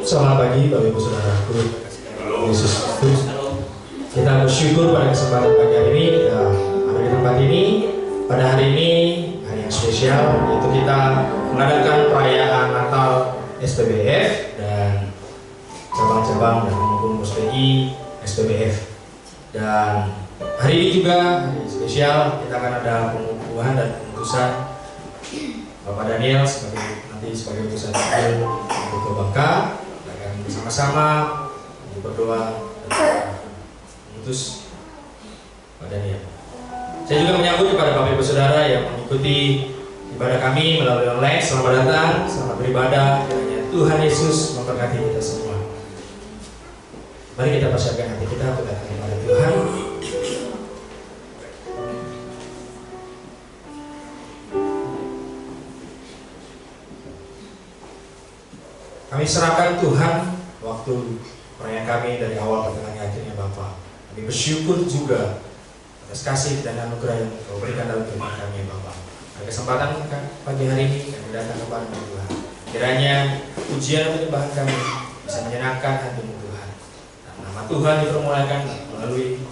Selamat pagi Bapak Ibu Saudaraku Yesus Kristus. Kita bersyukur pada kesempatan pagi hari ini ada di tempat ini. Pada hari ini hari yang spesial, yaitu kita mengadakan perayaan Natal SPBF dan cabang-cabang dan maupun PSPI SPBF. Dan hari ini juga hari spesial, kita akan ada pengukuhan dan pengutusan Bapak Daniel sebagai utusan untuk Bangka. Kita akan bersama-sama berdoa dan mengutus Bapak Daniel. Saya juga menyambut kepada Bapak Ibu Saudara yang mengikuti ibadah kami melalui online. Selamat datang, selamat beribadah. Kiranya Tuhan Yesus memberkati kita semua. Mari kita persiapkan hati kita untuk datang kepada Tuhan. Kami serahkan Tuhan waktu perayaan kami dari awal pertengahan akhirnya Bapa. Kami bersyukur juga atas kasih dan anugerah yang Kau berikan dalam kehidupan kami Bapa. Pada kesempatan pagi hari ini kami datang kepada Tuhan. Kiranya pujian dan penyembahan kami bisa menyenangkan hati-Mu Tuhan. Dan nama Tuhan dipermuliakan melalui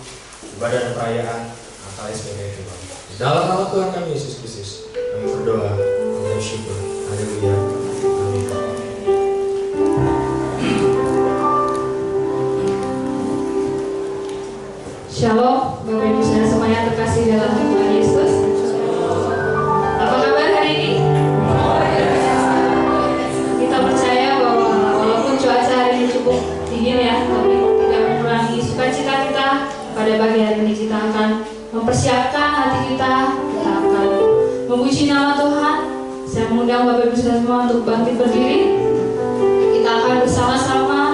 ibadah dan perayaan Natal SPBF Bapa. Di dalam nama Tuhan kami Yesus Kristus kami berdoa dan bersyukur. Haleluya. Amin. Shalom, Bapak Ibu Saudara semuanya terkasih dalam Tuhan Yesus. Apa kabar hari ini? Kita percaya bahwa walaupun cuaca hari ini cukup dingin ya, tapi tidak mengurangi sukacita kita. Pada pagi hari ini kita akan mempersiapkan hati kita akan memuji nama Tuhan. Saya mengundang Bapak Ibu Saudara semua untuk bangkit berdiri. Kita akan bersama-sama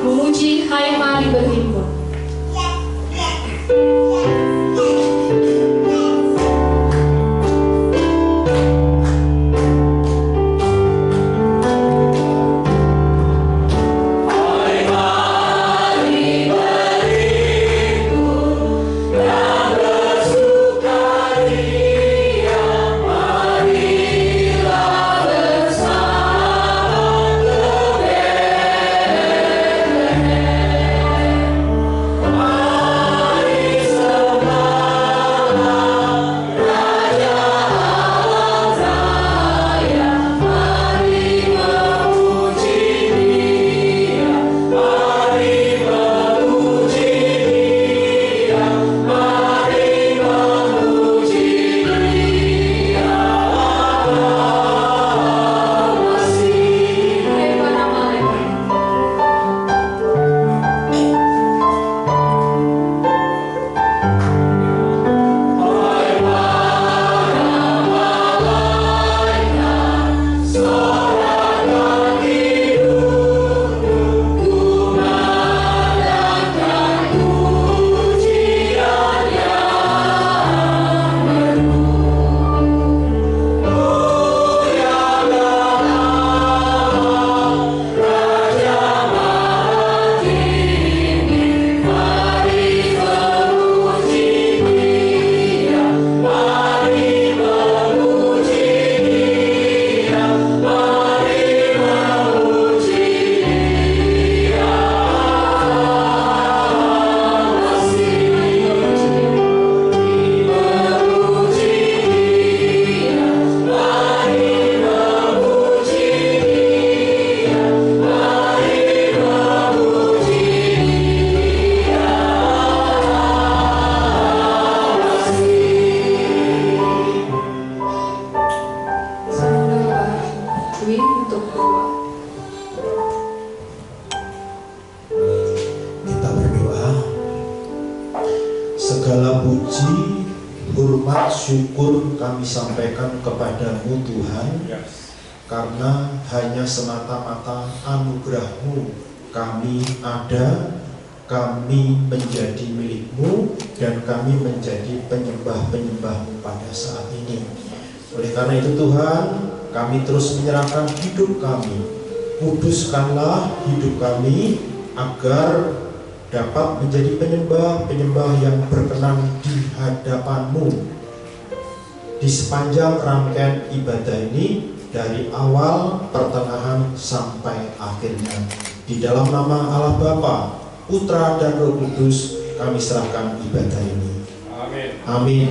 memuji, hai mari berhimpun. Syukur kami sampaikan kepadamu Tuhan, karena hanya semata-mata anugerah-Mu kami ada, kami menjadi milik-Mu, dan kami menjadi penyembah-penyembah-Mu pada saat ini. Oleh karena itu Tuhan, kami terus menyerahkan hidup kami. Kuduskanlah hidup kami agar dapat menjadi penyembah-penyembah yang berkenan di hadapan-Mu. Di sepanjang rangkaian ibadah ini, dari awal, pertengahan, sampai akhirnya. Di dalam nama Allah Bapa, Putra, dan Roh Kudus, kami serahkan ibadah ini. Amin. Amin.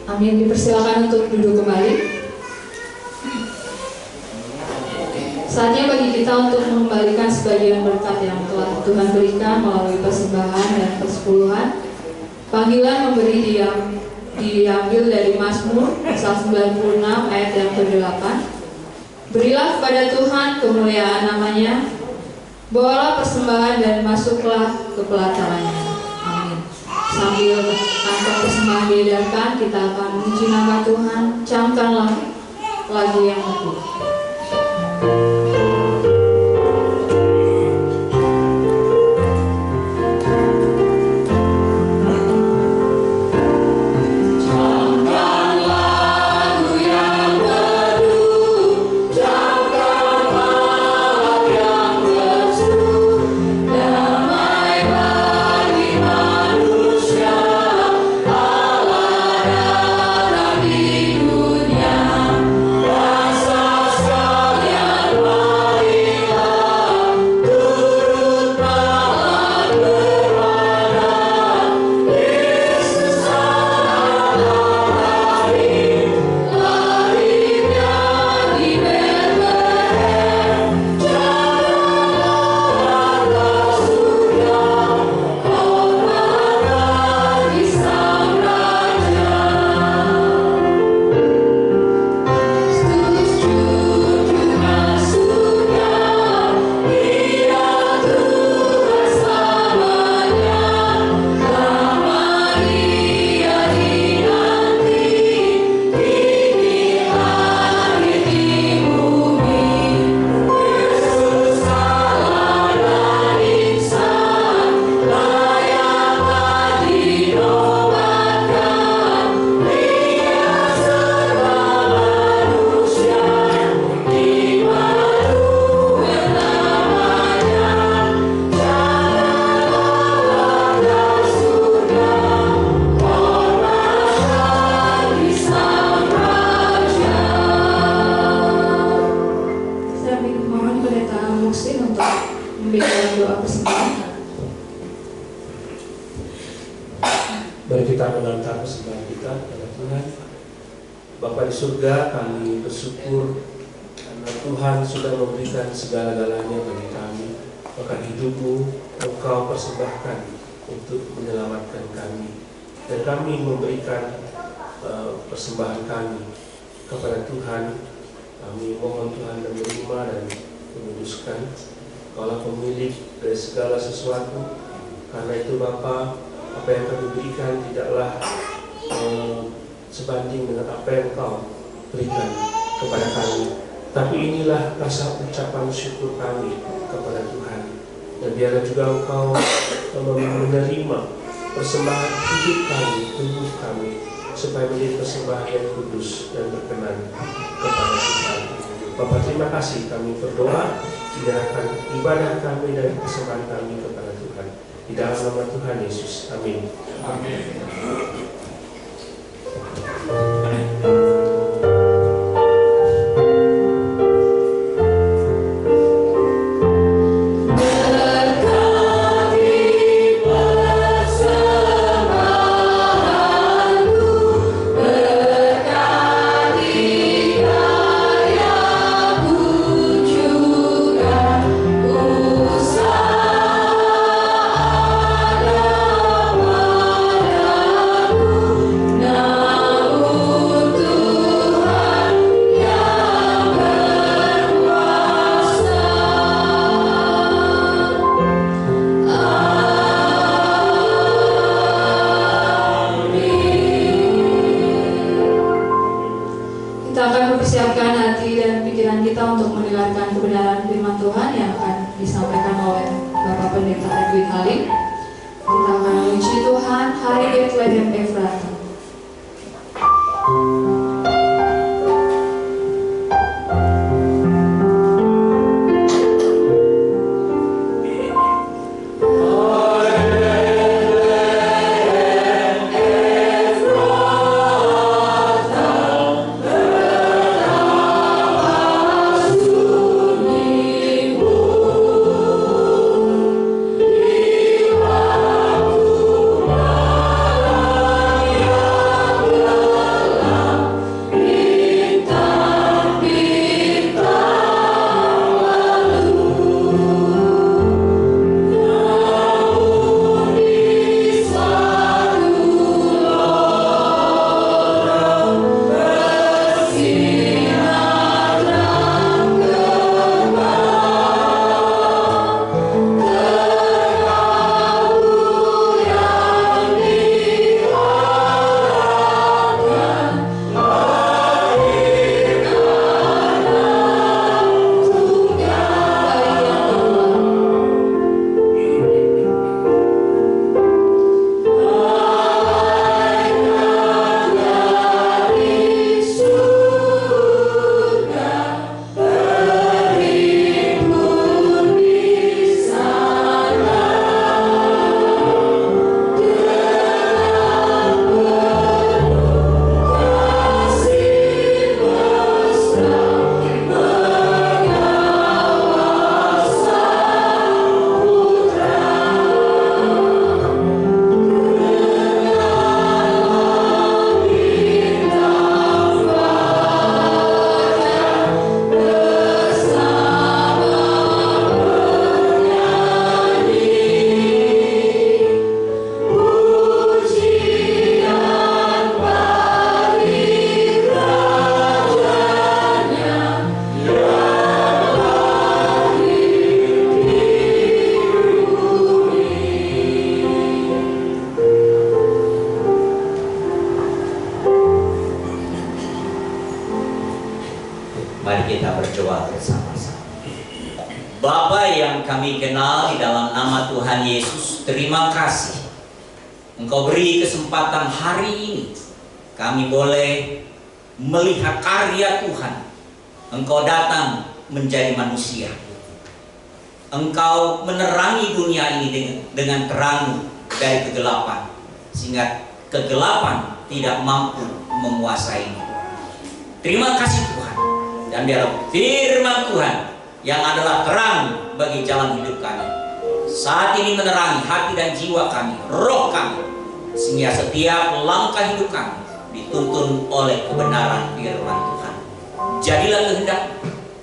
Amin. Dipersilakan untuk duduk kembali. Saatnya bagi kita untuk mengembalikan sebagian berkat yang telah Tuhan berikan melalui persembahan dan persepuluhan. Panggilan memberi diambil dari Mazmur pasal 96 ayat yang ke-8. Berilah kepada Tuhan kemuliaan namanya, bawalah persembahan dan masuklah ke pelatarannya. Amin. Sambil kantong persembahan diedarkan, kita akan memuji nama Tuhan. Camkanlah lagu yang bagus. Mari kita mengantar persembahan kita kepada Tuhan. Bapa di surga, kami bersyukur karena Tuhan sudah memberikan segala-galanya bagi kami. Bahkan hidupmu Engkau persembahkan untuk menyelamatkan kami. Dan kami memberikan persembahan kami kepada Tuhan. Kami mohon Tuhan menerima dan menguduskan. Kaulah pemilik dari segala sesuatu. Karena itu Bapa, apa yang kami berikan tidaklah sebanding dengan apa yang Engkau berikan kepada kami. Tapi inilah rasa ucapan syukur kami kepada Tuhan. Dan biarlah juga Engkau menerima persembahan hidup kami, tubuh kami, supaya menjadi persembahan yang kudus dan berkenan kepada Tuhan. Bapa, terima kasih, kami berdoa, menyerahkan ibadah kami dan persembahan kami kepada Tuhan. Di dalam nama Tuhan Yesus. Amin. Amin. Mari kita berdoa bersama-sama. Bapa yang kami kenal, di dalam nama Tuhan Yesus, terima kasih Engkau beri kesempatan hari ini kami boleh melihat karya Tuhan. Engkau datang menjadi manusia. Engkau menerangi dunia ini dengan terang dari kegelapan, sehingga kegelapan tidak mampu menguasainya. Terima kasih Tuhan. Dan biarlah firman Tuhan yang adalah terang bagi jalan hidup kami saat ini menerangi hati dan jiwa kami, roh kami, sehingga setiap langkah hidup kami dituntun oleh kebenaran firman Tuhan. Jadilah kehendak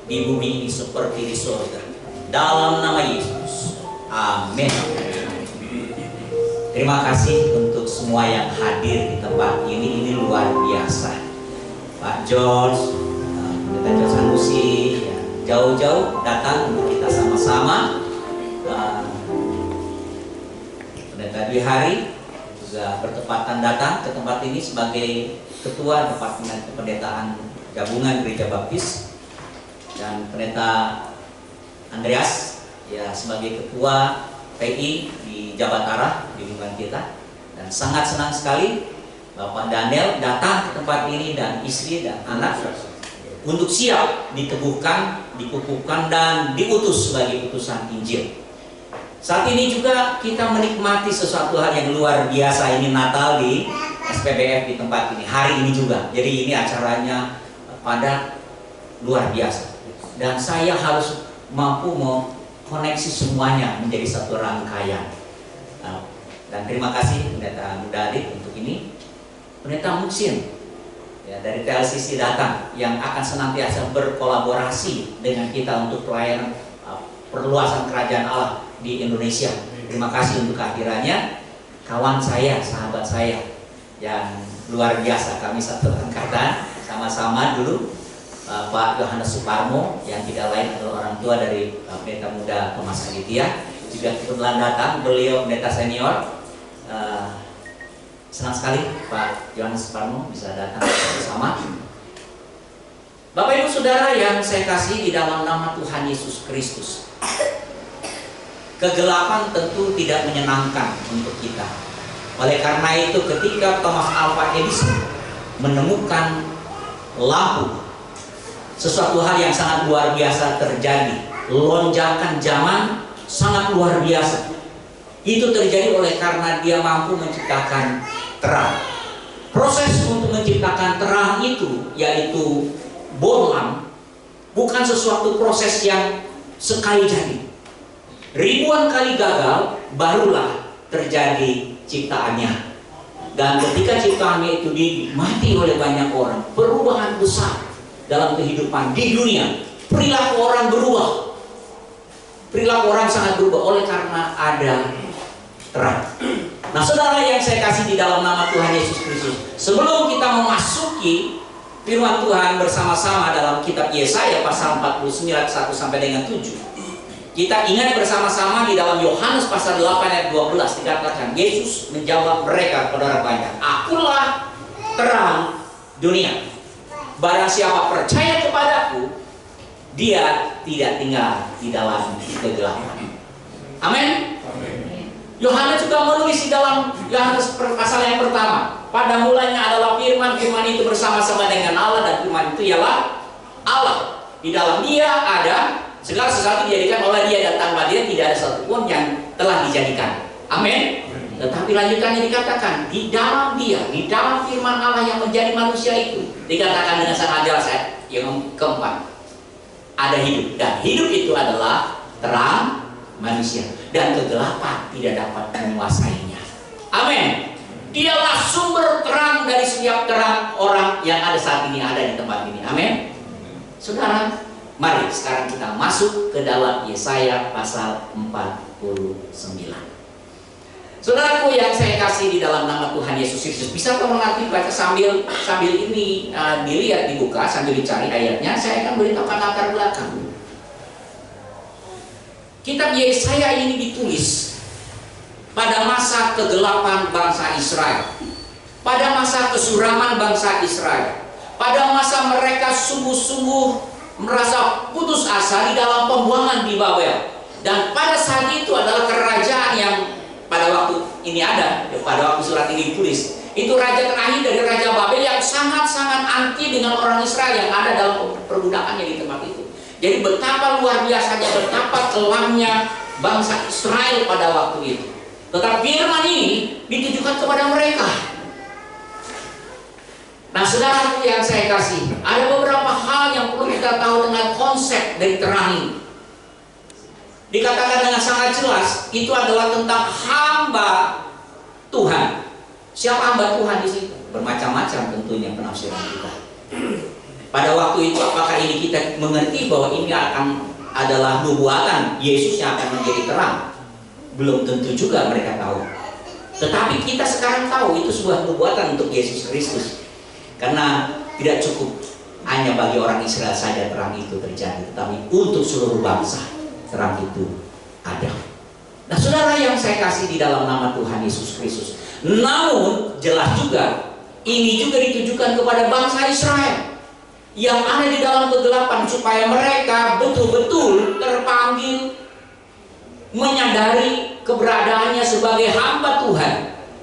di bumi ini seperti di surga, dalam nama Yesus, amin. Terima kasih untuk semua yang hadir di tempat ini luar biasa. Pak George, Pendeta Sanusi, ya, jauh-jauh datang untuk kita sama-sama. Pendeta Dwi Hari juga bertepatan datang ke tempat ini sebagai Ketua Departemen Kependetaan Gabungan Gereja Baptis, dan Pendeta Andreas ya sebagai Ketua PI di Jabatara di lingkungan kita. Dan sangat senang sekali Bapak Daniel datang ke tempat ini dan istri dan anak untuk siap diteguhkan, dikukuhkan, dan diutus sebagai utusan Injil. Saat ini juga kita menikmati sesuatu hal yang luar biasa. Ini Natal di SPBF di tempat ini, hari ini juga. Jadi ini acaranya padat, luar biasa. Dan saya harus mampu mengkoneksi semuanya menjadi satu rangkaian. Dan terima kasih Pendeta Mudalik untuk ini. Pendeta Muksin ya, dari TLCC datang, yang akan senantiasa berkolaborasi dengan kita untuk pelayanan perluasan kerajaan Allah di Indonesia. Terima kasih untuk kehadirannya. Kawan saya, sahabat saya yang luar biasa, kami satu angkatan sama-sama dulu. Pak Yohanes Suparmo yang tidak lain adalah orang tua dari Pendeta Muda Thomas Aditya, juga kebetulan datang, beliau pendeta senior. Senang sekali Pak Yohanes Suparmo bisa datang bersama. Bapak Ibu Saudara yang saya kasih di dalam nama Tuhan Yesus Kristus, kegelapan tentu tidak menyenangkan untuk kita. Oleh karena itu ketika Thomas Alva Edison menemukan lampu, sesuatu hal yang sangat luar biasa terjadi. Lonjakan zaman sangat luar biasa. Itu terjadi oleh karena dia mampu menciptakan terang. Proses untuk menciptakan terang itu, yaitu bohlam, bukan sesuatu proses yang sekali jadi. Ribuan kali gagal, barulah terjadi ciptaannya. Dan ketika ciptaannya itu dinikmati oleh banyak orang, perubahan besar dalam kehidupan di dunia. Perilaku orang berubah. Perilaku orang sangat berubah oleh karena ada terang. Nah, saudara yang saya kasih di dalam nama Tuhan Yesus Kristus, sebelum kita memasuki firman Tuhan bersama-sama dalam kitab Yesaya pasal 49 1 sampai dengan 7, kita ingat bersama-sama di dalam Yohanes pasal 8 ayat 12 dikatakan, Yesus menjawab mereka kepada orang banyak, "Akulah terang dunia. Barang siapa percaya kepadaku, dia tidak tinggal di dalam kegelapan." Amin. Yohanes juga menulis di dalam Yohanes pasal yang pertama, pada mulanya adalah firman, firman itu bersama-sama dengan Allah, dan firman itu ialah Allah. Di dalam dia ada segala sesuatu dijadikan oleh dia, dan tanpa dia tidak ada satupun yang telah dijadikan. Amin. Tetapi lanjutannya dikatakan, di dalam dia, di dalam firman Allah yang menjadi manusia itu, dikatakan dengan sangat jelas ayat yang keempat, ada hidup, dan hidup itu adalah terang manusia, dan kegelapan tidak dapat menguasainya. Amin. Dialah sumber terang dari setiap terang orang yang ada saat ini, ada di tempat ini. Amin. Saudara, mari sekarang kita masuk ke dalam Yesaya pasal 49. Saudaraku yang saya kasih di dalam nama Tuhan Yesus Kristus, bisakah mengerti baca sambil ini dilihat, dibuka, sambil dicari ayatnya? Saya akan beritahukan latar belakang. Kitab Yesaya ini ditulis pada masa kegelapan bangsa Israel, pada masa kesuraman bangsa Israel, pada masa mereka sungguh-sungguh merasa putus asa di dalam pembuangan di Babel. Dan pada saat itu adalah kerajaan yang pada waktu ini ada, pada waktu surat ini ditulis, itu raja terakhir dari Raja Babel yang sangat-sangat anti dengan orang Israel yang ada dalam perbudakannya di tempat itu. Jadi betapa luar biasanya, betapa kelamnya bangsa Israel pada waktu itu. Tetapi firman ini ditujukan kepada mereka. Nah, saudaraku yang saya kasih, ada beberapa hal yang perlu kita tahu dengan konsep dari terang ini. Dikatakan dengan sangat jelas, itu adalah tentang hamba Tuhan. Siapa hamba Tuhan di situ? Bermacam-macam tentunya penafsiran kita. Pada waktu itu apakah ini kita mengerti bahwa ini adalah nubuatan Yesus yang akan menjadi terang? Belum tentu juga mereka tahu. Tetapi kita sekarang tahu itu sebuah nubuatan untuk Yesus Kristus. Karena tidak cukup hanya bagi orang Israel saja terang itu terjadi, tetapi untuk seluruh bangsa terang itu ada. Nah, saudara yang saya kasih di dalam nama Tuhan Yesus Kristus. Namun jelas juga ini juga ditujukan kepada bangsa Israel yang ada di dalam kegelapan, supaya mereka betul-betul terpanggil menyadari keberadaannya sebagai hamba Tuhan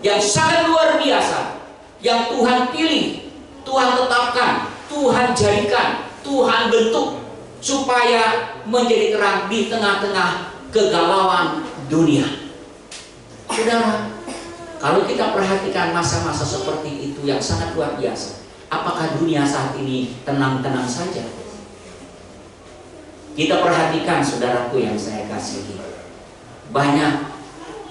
yang sangat luar biasa, yang Tuhan pilih, Tuhan tetapkan, Tuhan jadikan, Tuhan bentuk supaya menjadi terang di tengah-tengah kegalauan dunia. Saudara, kalau kita perhatikan masa-masa seperti itu yang sangat luar biasa, apakah dunia saat ini tenang-tenang saja? Kita perhatikan, saudaraku yang saya kasihi, banyak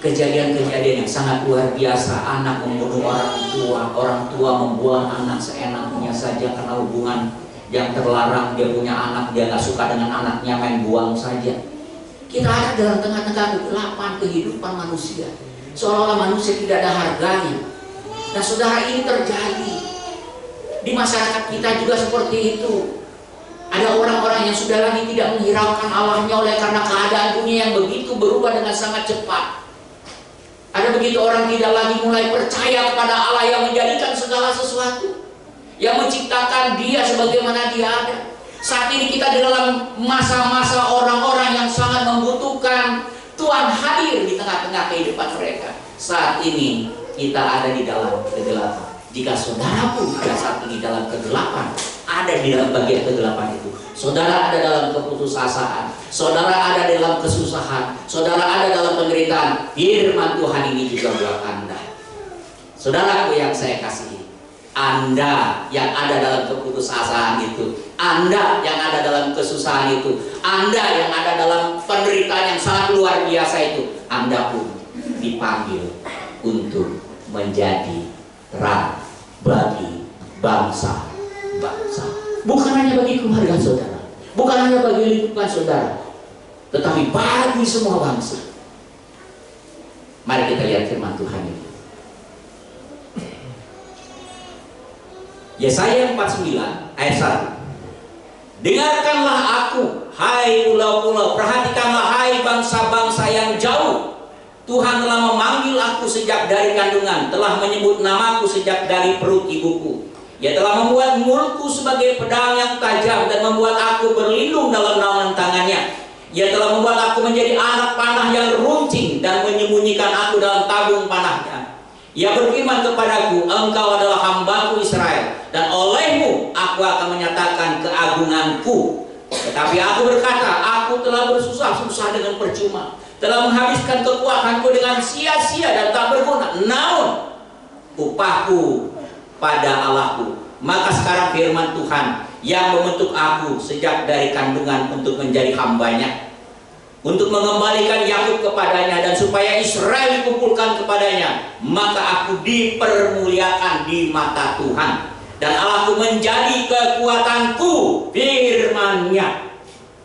kejadian-kejadian yang sangat luar biasa. Anak membunuh orang tua membuang anak seenaknya saja karena hubungan yang terlarang. Dia punya anak, dia nggak suka dengan anaknya, main buang saja. Kita ada dalam tengah-tengah kegelapan kehidupan manusia, seolah-olah manusia tidak ada harganya. Nah, saudara, ini terjadi di masyarakat kita juga seperti itu. Ada orang-orang yang sudah lagi tidak menghiraukan Allahnya oleh karena keadaan dunia yang begitu berubah dengan sangat cepat. Ada begitu orang tidak lagi mulai percaya kepada Allah yang menjadikan segala sesuatu, yang menciptakan dia sebagaimana dia ada. Saat ini kita di dalam masa-masa orang-orang yang sangat membutuhkan Tuhan hadir di tengah-tengah kehidupan mereka. Saat ini kita ada di dalam kegelapan. Jika saudara pun pada saat ini dalam kegelapan, ada di dalam bagian kegelapan itu, saudara ada dalam keputusasaan, saudara ada dalam kesusahan, saudara ada dalam penderitaan, firman Tuhan ini juga buat Anda. Saudaraku yang saya kasihi, Anda yang ada dalam keputusasaan itu, Anda yang ada dalam kesusahan itu, Anda yang ada dalam penderitaan yang sangat luar biasa itu, Anda pun dipanggil untuk menjadi terang bagi bangsa-bangsa. Bukan hanya bagi keluarga saudara, bukan hanya bagi lingkungan saudara, tetapi bagi semua bangsa. Mari kita lihat firman Tuhan ini. Yesaya 49 ayat 1. Dengarkanlah aku, hai pulau-pulau, perhatikanlah hai bangsa-bangsa yang jauh. Tuhan telah memanggil aku sejak dari kandungan, telah menyebut namaku sejak dari perut ibuku. Ia telah membuat mulutku sebagai pedang yang tajam dan membuat aku berlindung dalam naungan tangannya. Ia telah membuat aku menjadi anak panah yang runcing dan menyembunyikan aku dalam tabung panahnya. Ia berfirman kepadaku, engkau adalah hambaku Israel, dan olehmu aku akan menyatakan keagunganku. Tetapi aku berkata, aku telah bersusah-susah dengan percuma, telah menghabiskan kekuatanku dengan sia-sia dan tak berguna. Namun upahku pada Allahku. Maka sekarang firman Tuhan yang membentuk aku sejak dari kandungan untuk menjadi hambanya, untuk mengembalikan Yakub kepadanya dan supaya Israel dikumpulkan kepadanya. Maka aku dipermuliakan di mata Tuhan, dan Allahku menjadi kekuatanku, firman-Nya.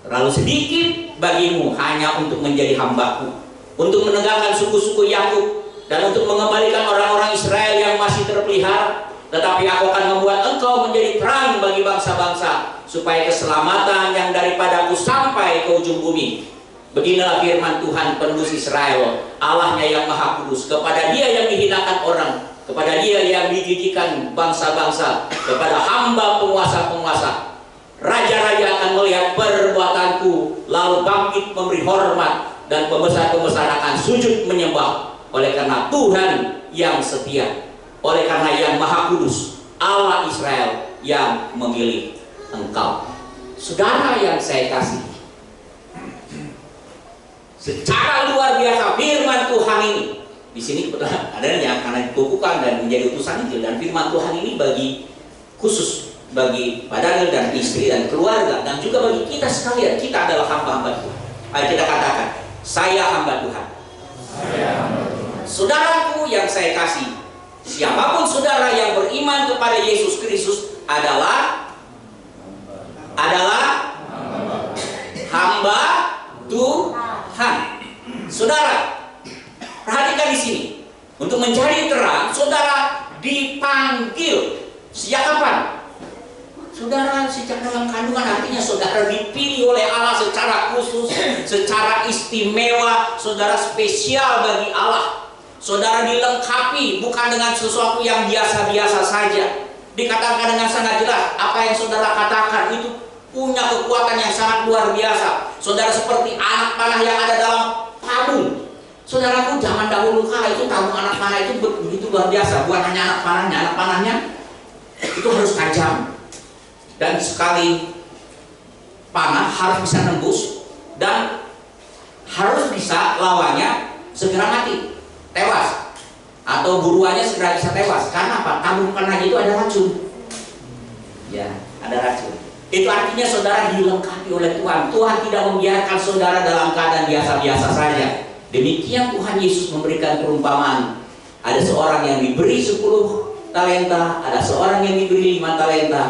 Terlalu sedikit bagimu hanya untuk menjadi hambaku, untuk menegakkan suku-suku Yakub dan untuk mengembalikan orang-orang Israel yang masih terpelihara. Tetapi aku akan membuat engkau menjadi terang bagi bangsa-bangsa, supaya keselamatan yang daripadaku sampai ke ujung bumi. Beginilah firman Tuhan penebus Israel, Allahnya yang maha kudus. Kepada dia yang dihinakan orang, kepada dia yang dijijikan bangsa-bangsa, kepada hamba penguasa-penguasa, Raja-raja akan melihat perbuatanku, lalu bangkit memberi hormat, dan pembesar-pembesar akan sujud menyembah. Oleh karena Tuhan yang setia, oleh karena yang Maha Kudus, Allah Israel yang memilih engkau. Saudara yang saya kasih, secara luar biasa firman Tuhan ini. Di sini kebetulan adanya karena dikukuhkan dan menjadi utusan itu, dan firman Tuhan ini bagi khusus bagi Pak Daniel dan istri dan keluarga, dan juga bagi kita sekalian. Kita adalah hamba-hamba Tuhan. Ayo kita katakan, saya hamba Tuhan. Saudaraku yang saya kasih, siapapun saudara yang beriman kepada Yesus Kristus adalah hamba Tuhan. Saudara, perhatikan di sini. Untuk menjadi terang, saudara dipanggil. Sejak kapan? Saudara sejak dalam kandungan, artinya saudara dipilih oleh Allah secara khusus, secara istimewa. Saudara spesial bagi Allah. Saudara dilengkapi bukan dengan sesuatu yang biasa-biasa saja. Dikatakan dengan sangat jelas, apa yang saudara katakan itu punya kekuatan yang sangat luar biasa. Saudara seperti anak panah yang ada dalam tabung. Saudaraku, zaman dahulu kala itu tabung anak panah itu begitu luar biasa. Bukan hanya anak panahnya itu harus tajam. Dan sekali panah harus bisa nembus, dan harus bisa lawannya segera mati, tewas, atau buruannya segera bisa tewas. Karena apa? Tabung panah itu ada racun. Ya, ada racun. Itu artinya saudara dilengkapi oleh Tuhan. Tuhan tidak membiarkan saudara dalam keadaan biasa-biasa saja. Demikian Tuhan Yesus memberikan perumpamaan. Ada seorang yang diberi 10 talenta, ada seorang yang diberi 5 talenta,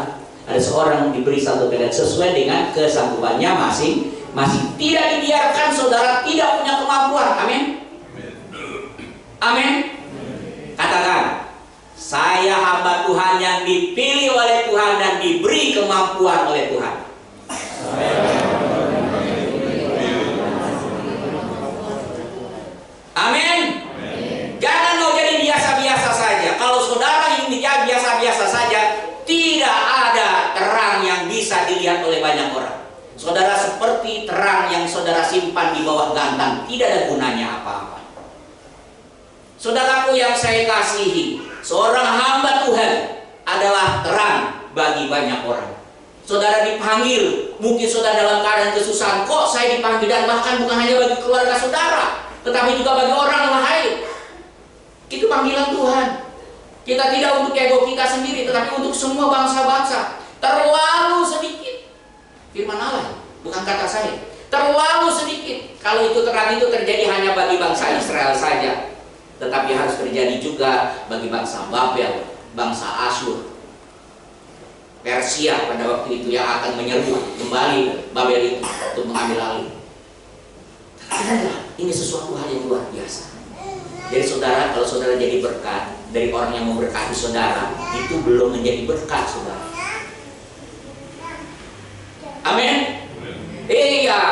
ada seorang diberi 1 talenta, sesuai dengan kesanggupannya masing-masing. Tidak dibiarkan saudara tidak punya kemampuan. Amin. Amin. Katakan, saya hamba Tuhan yang dipilih oleh Tuhan dan diberi kemampuan oleh Tuhan. Amin. Jangan mau jadi biasa-biasa saja. Kalau saudara ingin jadi biasa-biasa saja, tidak ada terang yang bisa dilihat oleh banyak orang. Saudara seperti terang yang saudara simpan di bawah gantang, tidak ada gunanya apa-apa. Saudaraku yang saya kasihi, seorang hamba Tuhan adalah terang bagi banyak orang. Saudara dipanggil, mungkin saudara dalam keadaan kesusahan. Kok saya dipanggil? Dan bahkan bukan hanya bagi keluarga saudara, tetapi juga bagi orang lain. Itu panggilan Tuhan. Kita tidak untuk ego kita sendiri, tetapi untuk semua bangsa-bangsa. Terlalu sedikit, firman Allah, bukan kata saya. Terlalu sedikit. Kalau itu terang itu terjadi hanya bagi bangsa Israel saja, tetapi harus terjadi juga bagi bangsa Babel, bangsa Asyur, Persia pada waktu itu yang akan menyerbu kembali Babel itu untuk mengambil alih. Ini sesuatu hal yang luar biasa. Jadi saudara, kalau saudara jadi berkat dari orang yang memberkati saudara, itu belum menjadi berkat saudara. Amin. Iya,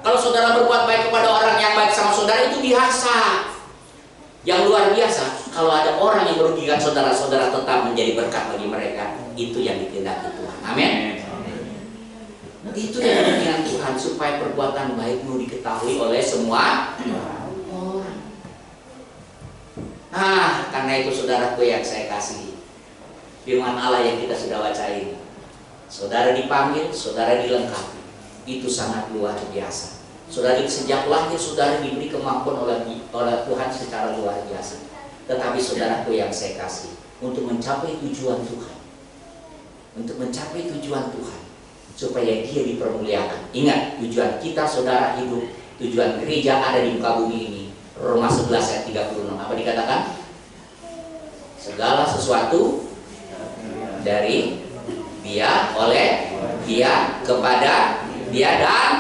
kalau saudara berbuat baik kepada orang yang baik sama saudara, itu biasa. Yang luar biasa, kalau ada orang yang merugikan saudara-saudara tetap menjadi berkat bagi mereka, itu yang ditindaki Tuhan. Amin. Itu yang diinginkan Tuhan, supaya perbuatan baikmu diketahui oleh semua orang. Karena itu saudaraku yang saya kasihi, firman Allah yang kita sudah baca ini, saudara dipanggil, saudara dilengkapi, itu sangat luar biasa. Saudara sejak lahir saudara diberi kemampuan oleh Tuhan secara luar biasa. Tetapi saudaraku yang saya kasih, untuk mencapai tujuan Tuhan, untuk mencapai tujuan Tuhan, supaya Dia dipermuliakan. Ingat, tujuan kita saudara hidup, tujuan gereja ada di muka bumi ini. Roma 11 ayat 36, apa dikatakan? Segala sesuatu dari Dia, oleh Dia, kepada Dia, dan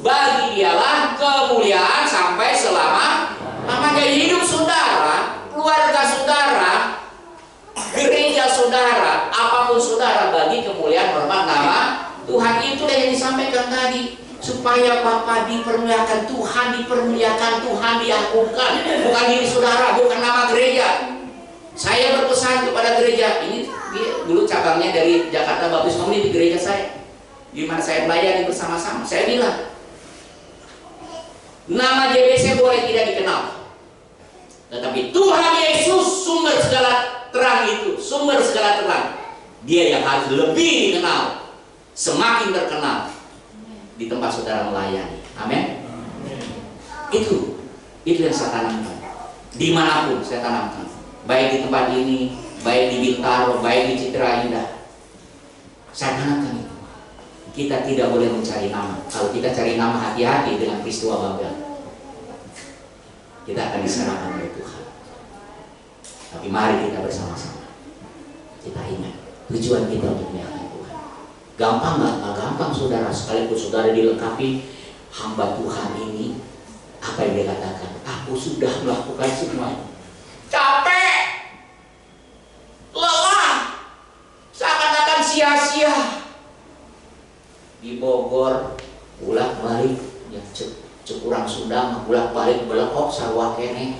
bagi Dialah kemuliaan sampai selama-lamanya. Hidup saudara, keluarga saudara, gereja saudara, apapun saudara, bagi kemuliaan hormat nama Tuhan. Itulah yang disampaikan tadi, supaya Bapa dipermuliakan, Tuhan dipermuliakan, Tuhan diagungkan, bukan diri saudara, bukan nama gereja. Saya berpesan kepada gereja ini, dulu cabangnya dari Jakarta Baptis Community, gereja saya. Gimana saya melayani bersama-sama? Saya bilang, nama JBC boleh tidak dikenal, tetapi Tuhan Yesus sumber segala terang itu, sumber segala terang, Dia yang harus lebih dikenal, semakin terkenal di tempat saudara melayani. Amin. Itu yang saya tanamkan. Dimanapun saya tanamkan, baik di tempat ini, baik di Bintaro, baik di Citra Indah, saya tanamkan itu. Kita tidak boleh mencari nama. Kalau kita cari nama, hati-hati dengan peristiwa Babel. Kita akan diserahkan oleh Tuhan. Tapi mari kita bersama-sama, kita ingat tujuan kita untuk menyerahkan Tuhan. Gampang nggak gampang saudara, sekalipun saudara dilengkapi hamba Tuhan ini, apa yang dia katakan? Aku sudah melakukan semuanya. Capek, lelah, seakan-akan sia-sia. Di Bogor, bolak-balik, ya Cekurang Sundang, bolak-balik belekok sarwa kene,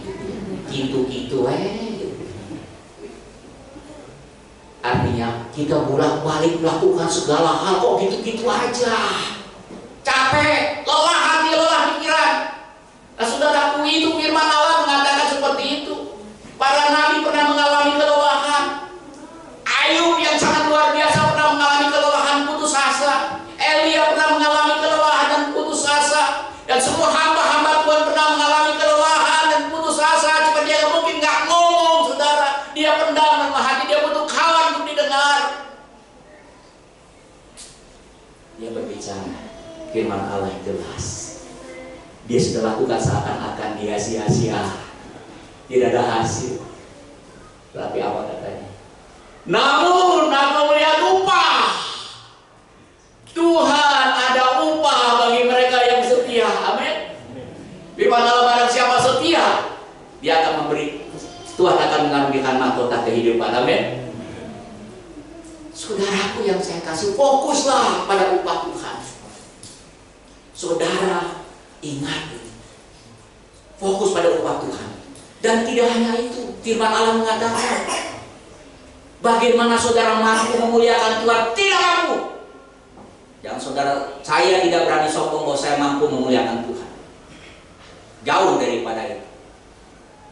gitu-gitu Artinya kita bolak-balik melakukan segala hal kok gitu-gitu aja. Capek, lelah hati, lelah pikiran. Nah, saudaraku, itu firman Allah mengatakan seperti itu. Para nabi pernah mengalami kelelahan. Ayub yang sangat luar biasa pernah mengalami kelelahan, putus asa. Elia pernah mengalami kelelahan dan putus asa. Dan semua hamba-hamba Tuhan pernah mengalami kelelahan dan putus asa. Cuma dia mungkin nggak ngomong, saudara. Dia pendam dalam hati, dia butuh kawan untuk didengar. Dia berbicara, firman Allah yang jelas. Dia sudah lakukan seakan-akan dia sia-sia, tidak ada hasil. Tapi apa katanya? Namun aku melihat upah. Tuhan ada upah bagi mereka yang setia. Amin. Firman Allah, barang siapa setia, dia akan memberi. Tuhan akan mengaruniakan mahkota kehidupan. Amin. Saudaraku yang saya kasih, fokuslah pada upah Tuhan. Saudara, ingat, fokus pada upah Tuhan. Dan tidak hanya itu, firman Allah mengatakan, bagaimana saudara mampu memuliakan Tuhan? Tidak mampu. Jangan saudara, saya tidak berani sombong bahwa saya mampu memuliakan Tuhan. Jauh daripada itu.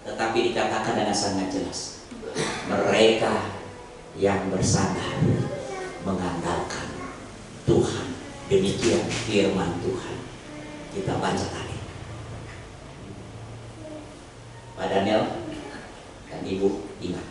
Tetapi dikatakan dengan sangat jelas, mereka yang bersandar mengandalkan Tuhan. Demikian firman Tuhan. Kita baca tadi. Pak Daniel dan Ibu, ingat,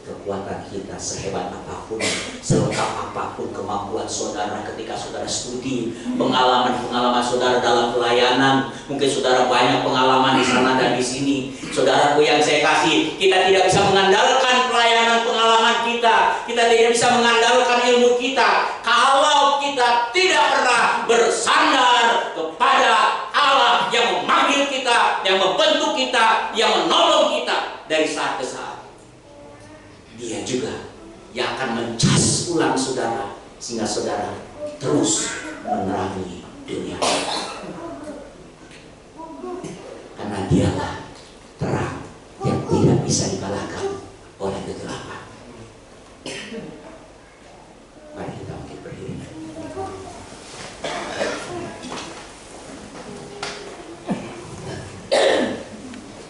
kekuatan kita sehebat apapun, selengkap apapun kemampuan saudara ketika saudara studi, pengalaman-pengalaman saudara dalam pelayanan, mungkin saudara banyak pengalaman di sana dan di sini. Saudaraku yang saya kasih, kita tidak bisa mengandalkan pelayanan pengalaman kita tidak bisa mengandalkan ilmu kita kalau kita tidak pernah bersandar kepada Allah yang memanggil kita, yang membentuk kita, yang menolong kita dari saat ke saat. Dia juga yang akan mencas ulang saudara sehingga saudara terus menerangi dunia. Karena dialah terang yang tidak bisa dikalahkan oleh kegelapan. Mari kita bangkit berdiri.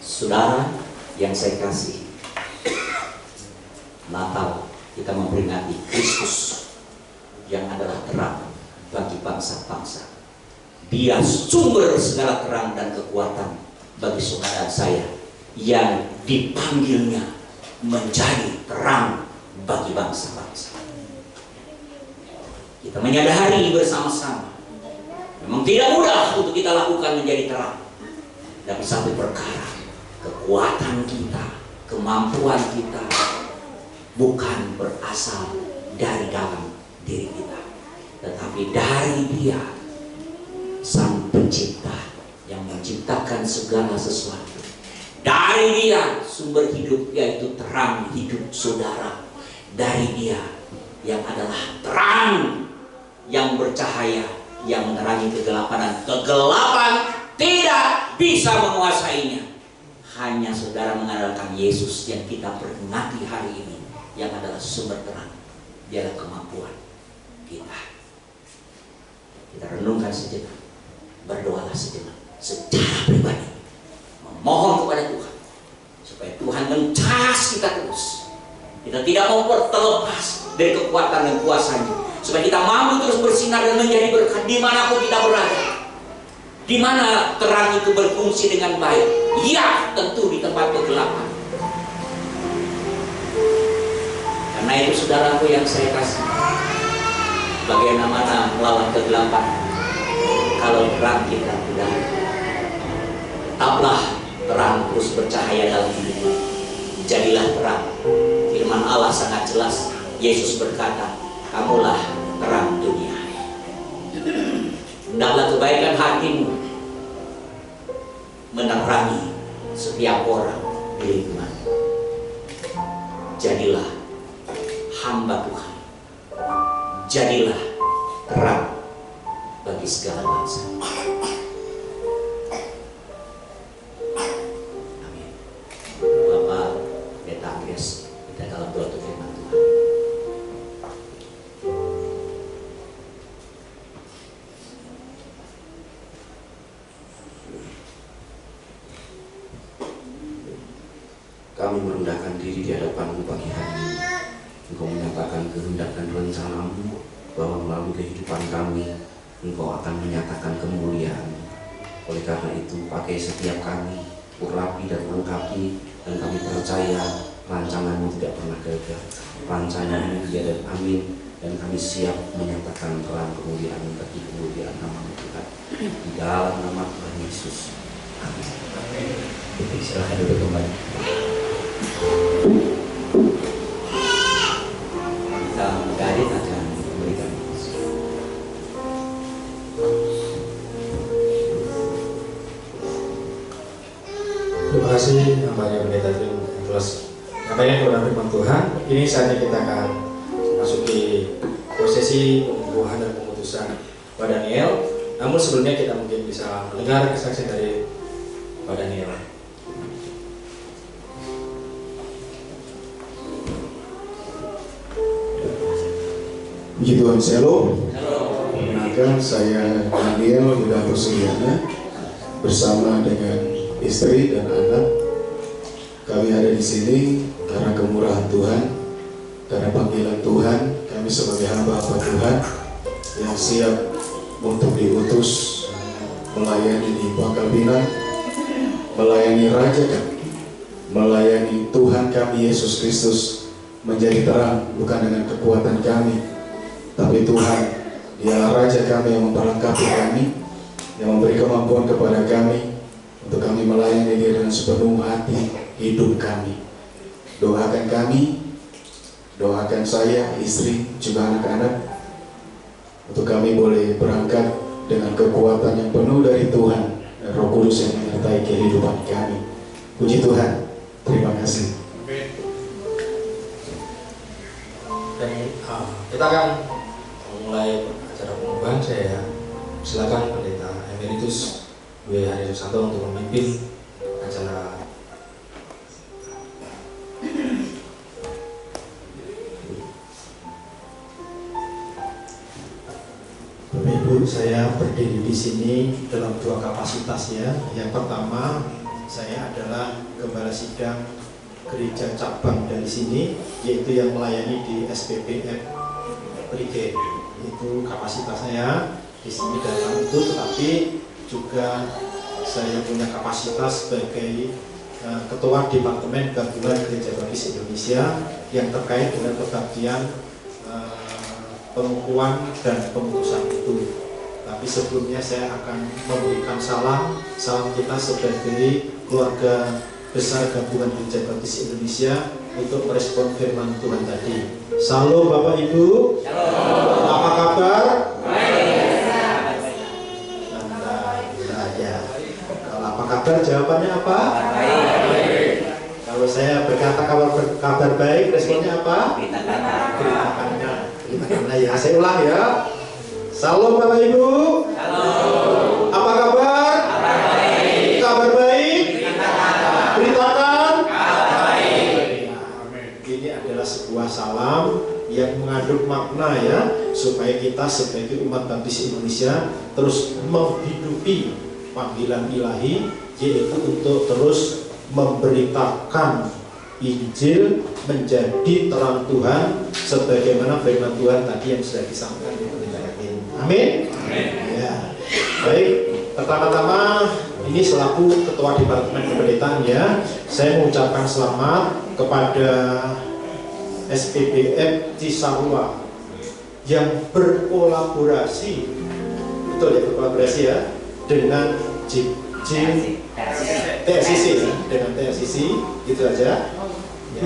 Saudara yang saya kasih, Natal kita memperingati Kristus yang adalah terang bagi bangsa-bangsa. Dia sumber segala terang dan kekuatan bagi saudara saya yang dipanggilnya menjadi terang bagi bangsa-bangsa. Kita menyadari bersama-sama, memang tidak mudah untuk kita lakukan menjadi terang. Tapi satu perkara, kekuatan kita, kemampuan kita bukan berasal dari dalam diri kita, tetapi dari Dia, Sang Pencipta yang menciptakan segala sesuatu. Dari Dia sumber hidup, yaitu terang hidup saudara. Dari Dia yang adalah terang yang bercahaya, yang menerangi kegelapan, dan kegelapan tidak bisa menguasainya. Hanya saudara mengandalkan Yesus yang kita peringati hari ini, yang adalah sumber terang. Dialah kemampuan kita. renungkan sejenak, berdoalah sejenak secara pribadi, memohon kepada Tuhan supaya Tuhan mencas kita terus. Kita tidak mau terlepas dari kekuatan dan kuasanya, supaya kita mampu terus bersinar dan menjadi berkat dimanapun kita berada. Di mana terang itu berfungsi dengan baik? Ya, tentu di tempat kegelapan. Karena itu saudaraku yang saya kasih, bagaimana melawan kegelapan kalau terang kita tidak? Tetaplah terang terus bercahaya dalam hidupmu. Jadilah terang. Firman Allah sangat jelas. Yesus berkata, kamulah terang dunia. Hendaklah kebaikan hatimu menerangi setiap orang di lingkungan. Jadilah hamba Tuhan. Jadilah terang bagi segala bangsa. Amin. Bapak Pendeta Agnes, kita dalam doa untuk firman Tuhan. Kami merendahkan diri di hadapan-Mu pagi hari ini. Engkau menyatakan kehendak dan rencana-Mu bahwa melalui kehidupan kami Engkau akan menyatakan kemuliaan. Oleh karena itu, pakai setiap kami, urapi dan lengkapi, dan kami percaya rancangan-Mu tidak pernah gagal. Rancangan-Mu dia dan amin, dan kami siap menyatakan terang kemuliaan bagi kemuliaan nama-Mu Tuhan. Di dalam nama Tuhan Yesus. Amin. Silahkan duduk kembali. Gadit akan memberikan. Terima kasih Bapak Pendeta Terus nampaknya kepada firman Tuhan. Ini saatnya kita akan masuki prosesi penyembuhan dan pemutusan Pak Daniel. Namun sebelumnya kita mungkin bisa mendengar kesaksian dari Pak Daniel. Puji Tuhan, Shalom. Perkenalkan, saya Daniel Yuda Suryana bersama dengan istri dan anak. Kami ada di sini karena kemurahan Tuhan, karena panggilan Tuhan. Kami sebagai hamba-hamba Tuhan yang siap untuk diutus melayani di Bangka Pinang, melayani Raja kami, melayani Tuhan kami Yesus Kristus menjadi terang, bukan dengan kekuatan kami, tapi Tuhan, Dialah Raja kami yang memperlengkapi kami, yang memberi kemampuan kepada kami untuk kami melayani Dia dengan sepenuh hati hidup kami. Doakan kami, doakan saya, istri, juga anak-anak, untuk kami boleh berangkat dengan kekuatan yang penuh dari Tuhan dan Roh Kudus yang menyertai kehidupan kami. Puji Tuhan, terima kasih. Dan kita akan mulai acara pengubahan. Saya silakan Pendeta Emeritus W. Hari Susanto untuk memimpin acara. Bapak Ibu, saya berdiri di sini dalam dua kapasitas ya. Yang pertama, saya adalah Gembala Sidang Gereja Cabang dari sini, yaitu yang melayani di SPPF Brigade. Itu kapasitasnya di sini dalam itu, tetapi juga saya punya kapasitas sebagai Ketua Departemen Gabungan Gereja Baptis Indonesia yang terkait dengan pembagian pengukuhan dan pemutusan itu. Tapi sebelumnya saya akan memberikan salam kita sebagai keluarga besar Gabungan Gereja Baptis Indonesia untuk merespon firman Tuhan tadi. Salam Bapak Ibu. Shalom. Apa kabar? Baik. Nah, ya. Kalau apa kabar jawabannya apa? Baik. Kalau saya berkata kabar baik, responnya apa? Beritakannya. Ya, saya ulang ya. Salam Bapak Ibu. Shalom. Apa kabar? Baik. Kabar baik. Beritakan. Ini adalah sebuah salam yang mengandung makna ya, supaya kita sebagai umat baptis Indonesia terus menghidupi panggilan ilahi, yaitu untuk terus memberitakan Injil, menjadi terang Tuhan sebagaimana firman Tuhan tadi yang sudah disampaikan itu kita yakin. Amin. Ya. Baik, pertama-tama ini selaku Ketua Departemen Kependetaan ya, saya mengucapkan selamat kepada SPBF Cisarua yang berkolaborasi, betul ya, berkolaborasi ya, dengan TSCC ya, dengan TSCC itu aja ya,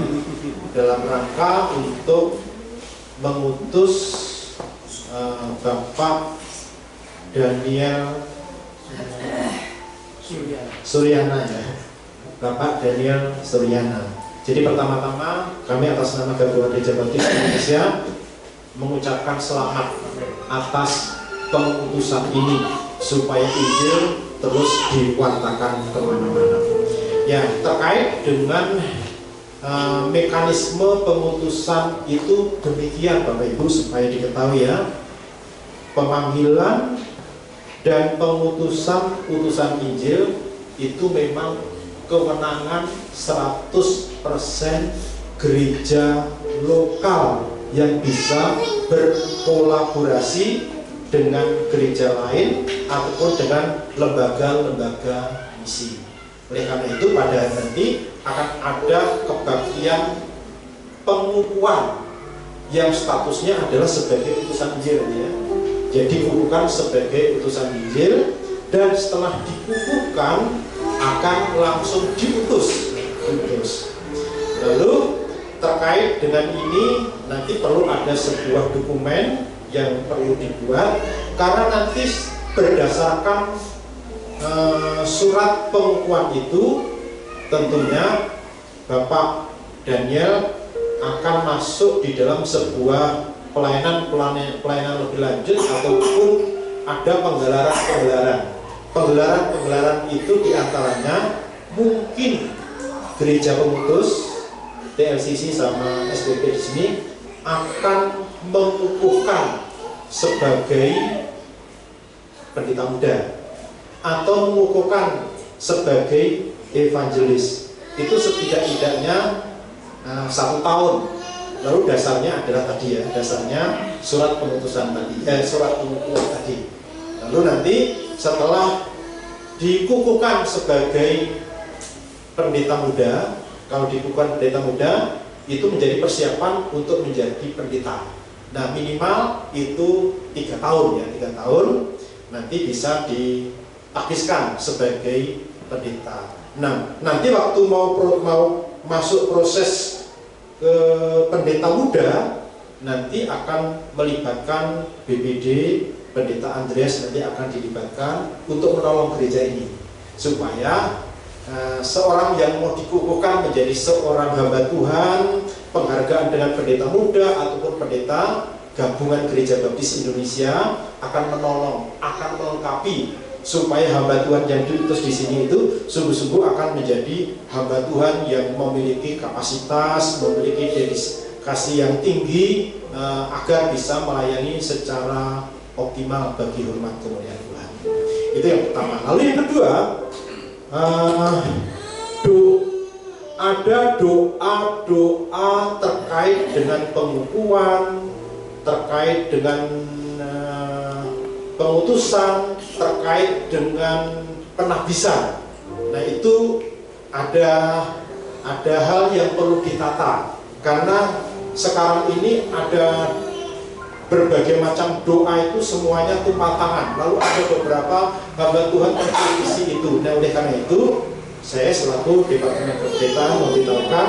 dalam rangka untuk mengutus Bapak Daniel Suryana ya, Bapak Daniel Suryana. Jadi pertama-tama kami atas nama Gabungan Gereja Baptis Indonesia mengucapkan selamat atas pengutusan ini supaya Injil terus diwartakan kemana-mana. Ya, terkait dengan mekanisme pengutusan itu demikian Bapak Ibu, supaya diketahui ya, pemanggilan dan pengutusan utusan Injil itu memang kewenangan 100% gereja lokal yang bisa berkolaborasi dengan gereja lain ataupun dengan lembaga-lembaga misi. Oleh karena itu pada nanti akan ada kebaktian pengukuhan yang statusnya adalah sebagai utusan Injil ya. Jadi kukuhkan sebagai utusan Injil, dan setelah dikukuhkan akan langsung diutus. Lalu terkait dengan ini nanti perlu ada sebuah dokumen yang perlu dibuat, karena nanti berdasarkan surat pengukuhan itu tentunya Bapak Daniel akan masuk di dalam sebuah pelayanan lebih lanjut, ataupun ada penggelaran itu diantaranya mungkin gereja pengutus TLCC sama SBP di sini akan mengukuhkan sebagai pendeta muda atau mengukuhkan sebagai evangelis. Itu setidak-tidaknya 1 tahun. Lalu dasarnya adalah tadi ya, dasarnya surat pengutusan tadi, surat pengukuhan tadi. Lalu nanti setelah dikukuhkan sebagai pendeta muda, kalau dikukuhkan pendeta muda itu menjadi persiapan untuk menjadi pendeta. Nah minimal itu 3 tahun ya, 3 tahun nanti bisa ditaktiskan sebagai pendeta. Nah nanti waktu mau masuk proses ke pendeta muda, nanti akan melibatkan BPD, pendeta Andreas nanti akan dilibatkan untuk menolong gereja ini, supaya seorang yang mau dikukuhkan menjadi seorang hamba Tuhan, penghargaan dengan pendeta muda ataupun pendeta gabungan Gereja Baptis Indonesia akan menolong, akan melengkapi, supaya hamba Tuhan yang diutus di sini itu sungguh-sungguh akan menjadi hamba Tuhan yang memiliki kapasitas, memiliki dedikasi yang tinggi, agar bisa melayani secara optimal bagi hormat kemuliaan Tuhan. Itu yang pertama. Lalu yang kedua, ada doa-doa terkait dengan pengukuhan, terkait dengan pengutusan, terkait dengan penahbisan. Nah itu ada hal yang perlu ditata, karena sekarang ini ada berbagai macam doa itu semuanya tumpang tangan. Lalu ada beberapa hamba Tuhan mengkritisi itu. Nah oleh karena itu saya selaku Departemen Kependetaan memberitahukan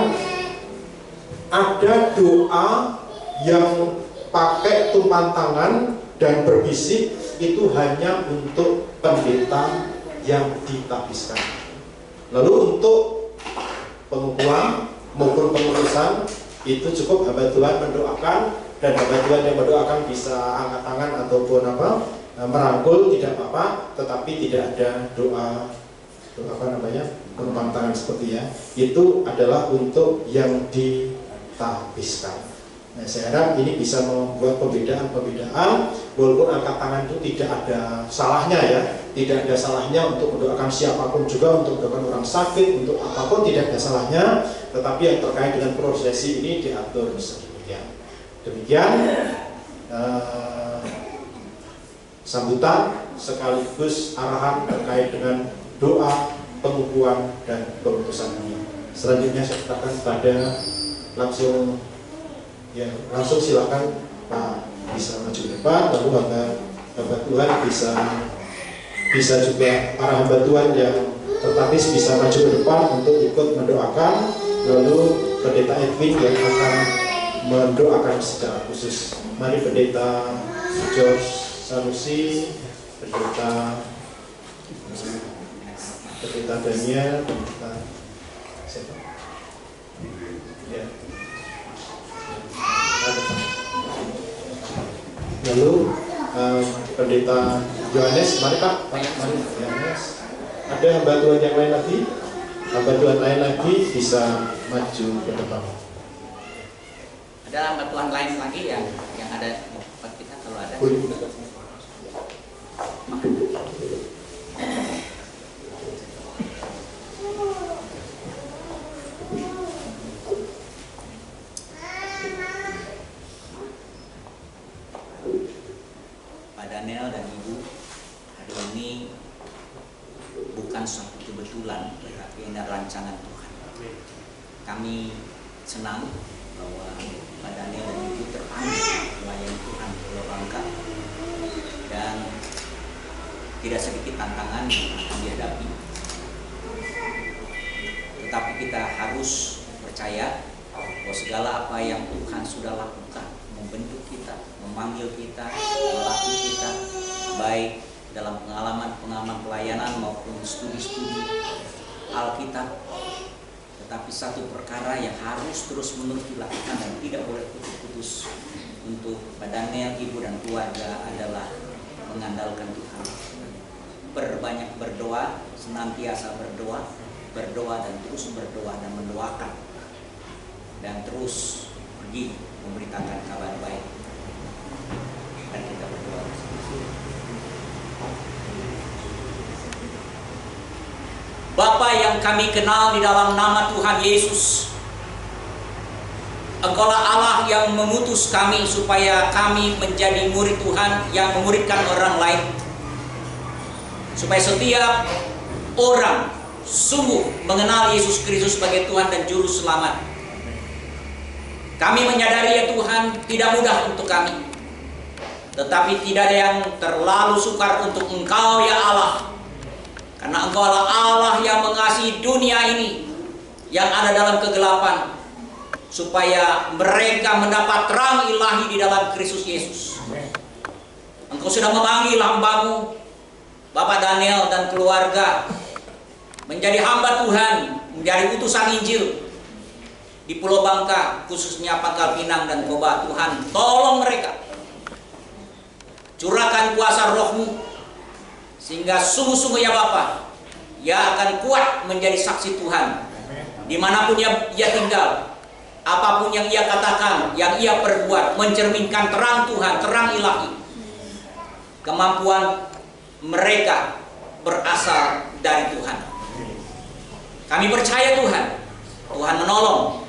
ada doa yang pakai tumpang tangan dan berbisik itu hanya untuk pendeta yang ditahbiskan. Lalu untuk pengukuhan maupun pengutusan itu cukup hamba Tuhan mendoakan, dan hamba Tuhan yang mendoakan bisa angkat tangan ataupun merangkul, tidak apa-apa, tetapi tidak ada doa tumpang tangan seperti ya. Itu adalah untuk yang ditahbiskan. Nah, saya harap ini bisa membuat pembedaan-pembedaan, walaupun angkat tangan itu tidak ada salahnya ya, tidak ada salahnya untuk mendoakan siapapun juga, untuk mendoakan orang sakit, untuk apapun tidak ada salahnya, tetapi yang terkait dengan prosesi ini diatur sedemikian. Demikian sambutan sekaligus arahan terkait dengan doa, pengukuhan dan pemutusan ini. Selanjutnya saya katakan pada langsung silakan Pak bisa maju depan, lalu hamba Tuhan bisa juga para hamba Tuhan yang tertapis bisa maju ke depan untuk ikut mendoakan, lalu Pendeta Edwin yang akan mendoakan secara khusus. Mari Pendeta George Sanusi, Pendeta Daniel, Pendeta siapa? Ya. Lalu Pendeta Yohanes, mari Pak, mari Yohanes. Ada hamba Tuhan yang lain lagi? Hamba Tuhan lain lagi bisa maju ke depan. Ada hamba Tuhan lain lagi yang ada di tempat kita kalau ada. Pak Daniel dan Ibu, hari ini bukan suatu kebetulan, tetapi ini rancangan Tuhan. Kami senang bahwa Pak Daniel dan Ibu terpanggil melayani Tuhan di Pulau Bangka, dan tidak sedikit tantangan yang akan dihadapi. Tetapi kita harus percaya bahwa segala apa yang Tuhan sudah lakukan, membentuk kita, memanggil kita, melatih kita, baik dalam pengalaman pelayanan maupun studi-studi Alkitab. Tetapi satu perkara yang harus terus-menerus dilakukan dan tidak boleh putus-putus untuk Pak Daniel, Ibu dan keluarga adalah mengandalkan Tuhan. Berbanyak berdoa, senantiasa berdoa dan terus berdoa dan mendoakan, dan terus pergi memberitakan kabar baik. Dan kita berdoa. Bapa yang kami kenal di dalam nama Tuhan Yesus, Engkaulah Allah yang mengutus kami supaya kami menjadi murid Tuhan yang memuridkan orang lain, supaya setiap orang sungguh mengenal Yesus Kristus sebagai Tuhan dan Juru Selamat. Kami menyadari ya Tuhan, tidak mudah untuk kami, tetapi tidak ada yang terlalu sukar untuk Engkau ya Allah. Karena Engkau adalah Allah yang mengasihi dunia ini yang ada dalam kegelapan, supaya mereka mendapat terang ilahi di dalam Kristus Yesus. Engkau sudah memanggil hamba-Mu, Bapak Daniel dan keluarga, menjadi hamba Tuhan, menjadi utusan Injil di Pulau Bangka, khususnya Pangkal Pinang dan Toba. Tuhan, tolong mereka, curahkan kuasa Roh-Mu, sehingga sungguh-sungguh ya Bapa, ia akan kuat menjadi saksi Tuhan dimanapun ia tinggal. Apapun yang ia katakan, yang ia perbuat, mencerminkan terang Tuhan, terang ilahi. Kemampuan mereka berasal dari Tuhan. Kami percaya Tuhan menolong,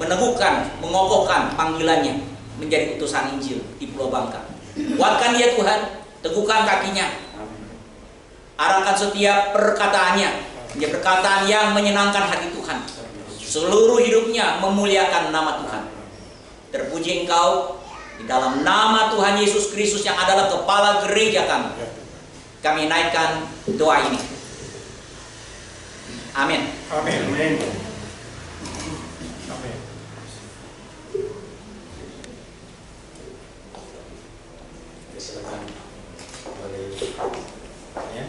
meneguhkan, mengokohkan panggilannya menjadi utusan Injil di Pulau Bangka. Kuatkan dia Tuhan, teguhkan kakinya, arahkan setiap perkataannya menjadi perkataan yang menyenangkan hati Tuhan. Seluruh hidupnya memuliakan nama Tuhan. Terpuji Engkau di dalam nama Tuhan Yesus Kristus yang adalah kepala gereja kami. Kami naikkan doa ini. Amin. Amin. Amin. Silakan boleh ya.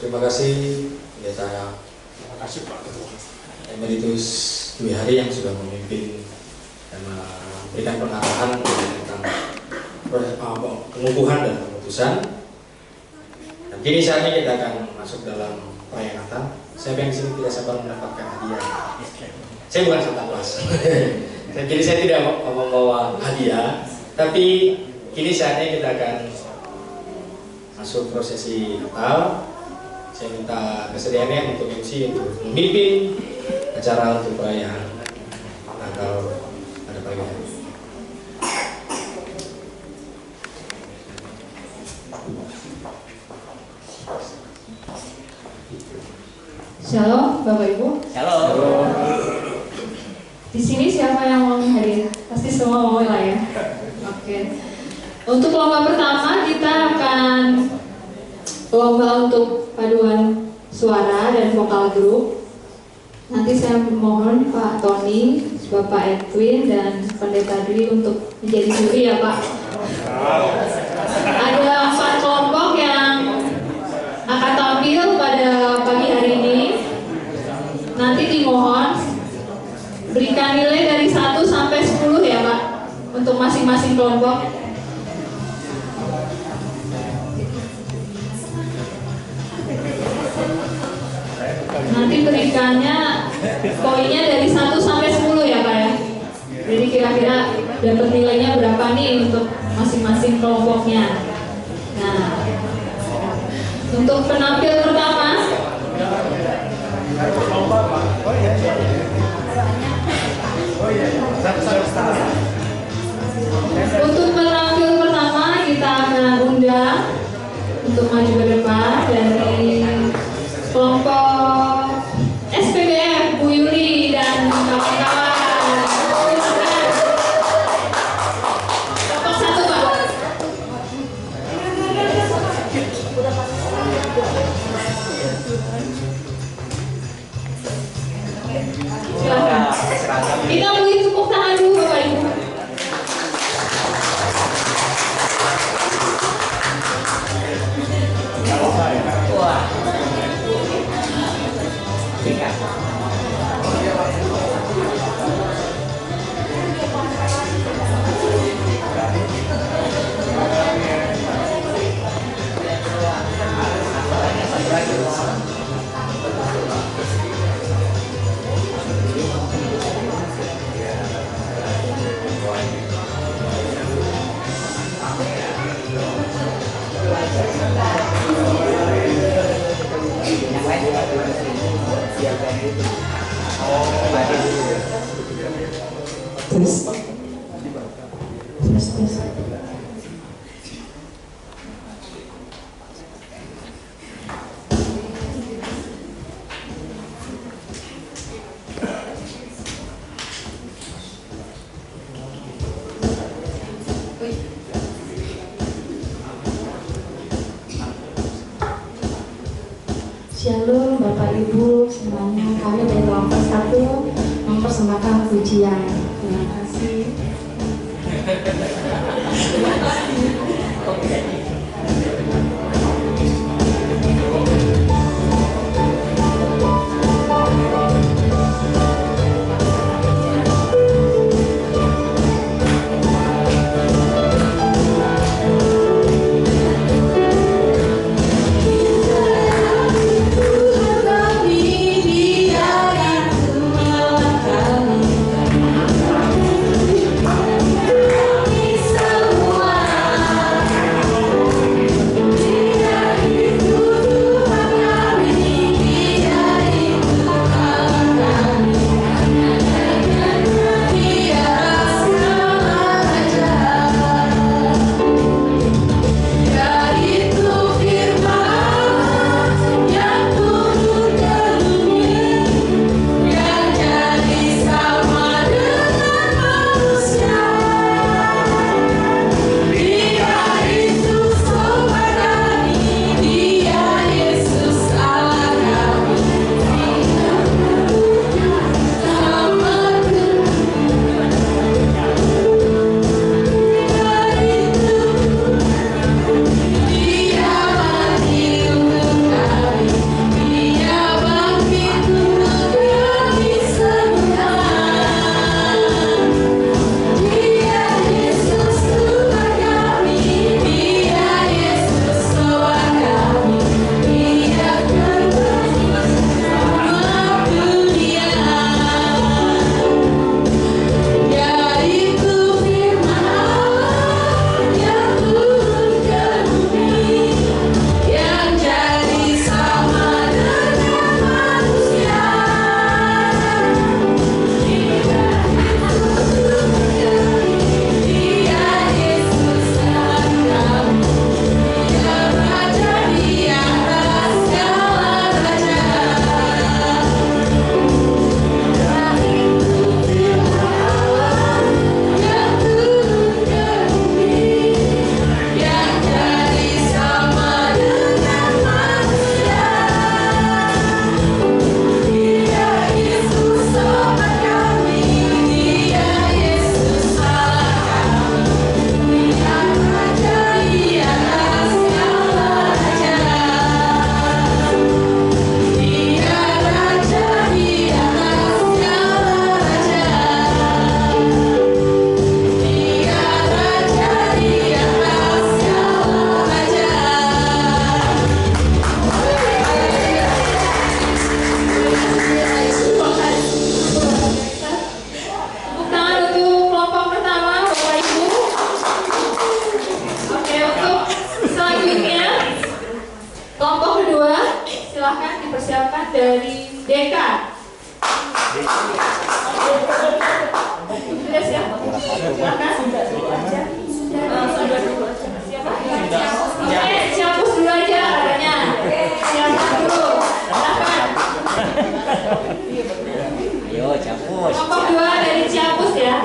Terima kasih Pendeta. Terima kasih Pak Emeritus Dwi Hari yang sudah memimpin dan memberikan pengarahan tentang pengukuhan dan pengutusan. Dan kini saatnya kita akan masuk dalam perayaan Natal. Saya yang sini tidak sabar mendapatkan hadiah. Saya bukan Santa Claus. Jadi saya tidak membawa hadiah, tapi kini saatnya kita akan masuk prosesi Natal. Saya minta kesediaannya untuk MC untuk memimpin acara untuk perayaan Natal pada pagi hari. Shalom, Bapak Ibu. Shalom. Di sini siapa yang mau hadir? Pasti semua mau lah ya. Oke. Untuk lomba pertama kita akan lomba untuk paduan suara dan vokal grup. Nanti saya mohon Pak Tony, Bapak Edwin dan Pendeta Dwi untuk menjadi juri ya Pak. Ada 4 kelompok yang akan tampil pada pagi hari ini. Nanti dimohon berikan nilai dari 1 sampai 10 ya Pak untuk masing-masing kelompok. Nanti berikannya poinnya dari 1 sampai 10 ya Pak ya. Jadi kira-kira dapat nilainya berapa nih untuk masing-masing kelompoknya. Nah, untuk penampil pertama kita akan undang untuk maju ke depan dari kelompok SPBF Bu Yuli dan kawan-kawan. Kelompok 1 Pak. Silakan. Kita beri tepuk tangan dulu Bapak Ibu. Wah. Terus. Shalom Bapak Ibu semuanya, kami dari kelompok 1 mempersembahkan pujian. Terima kasih. Kami dia yang Tuhan kami. persiapan dari Deka. Sudah siap? Siapa? Oke, Ciapus dulu aja katanya. Siapa dulu? Silahkan. Ayo Ciapus. Kelompok 2 dari Ciapus ya.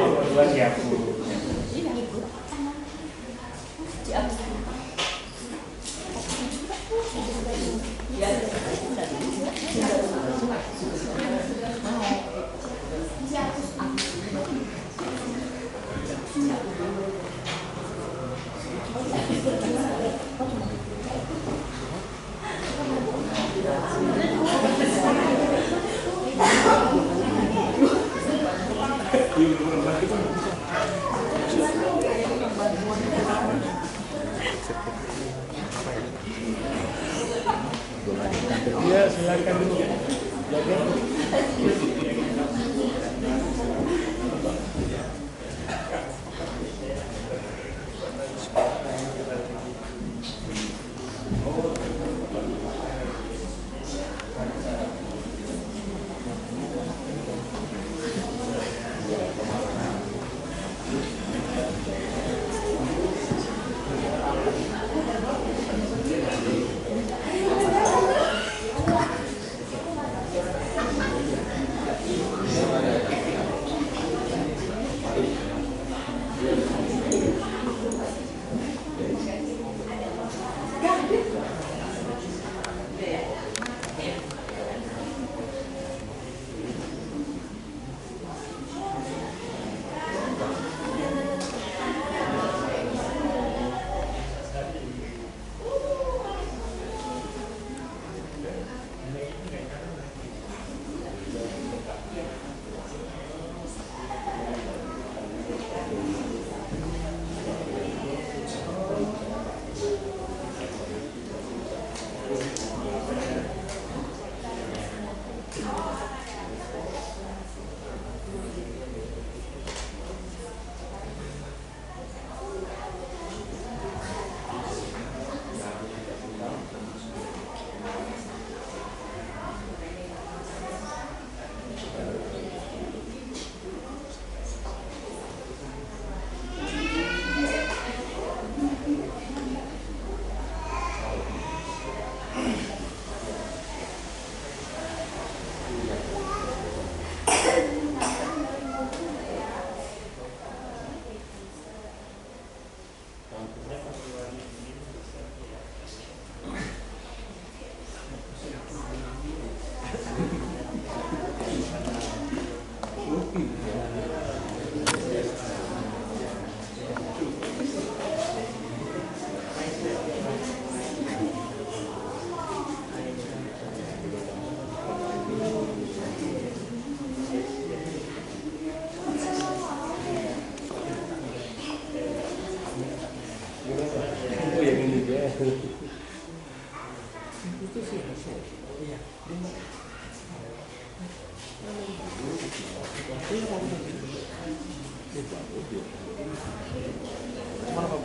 Ya, silakan dulu.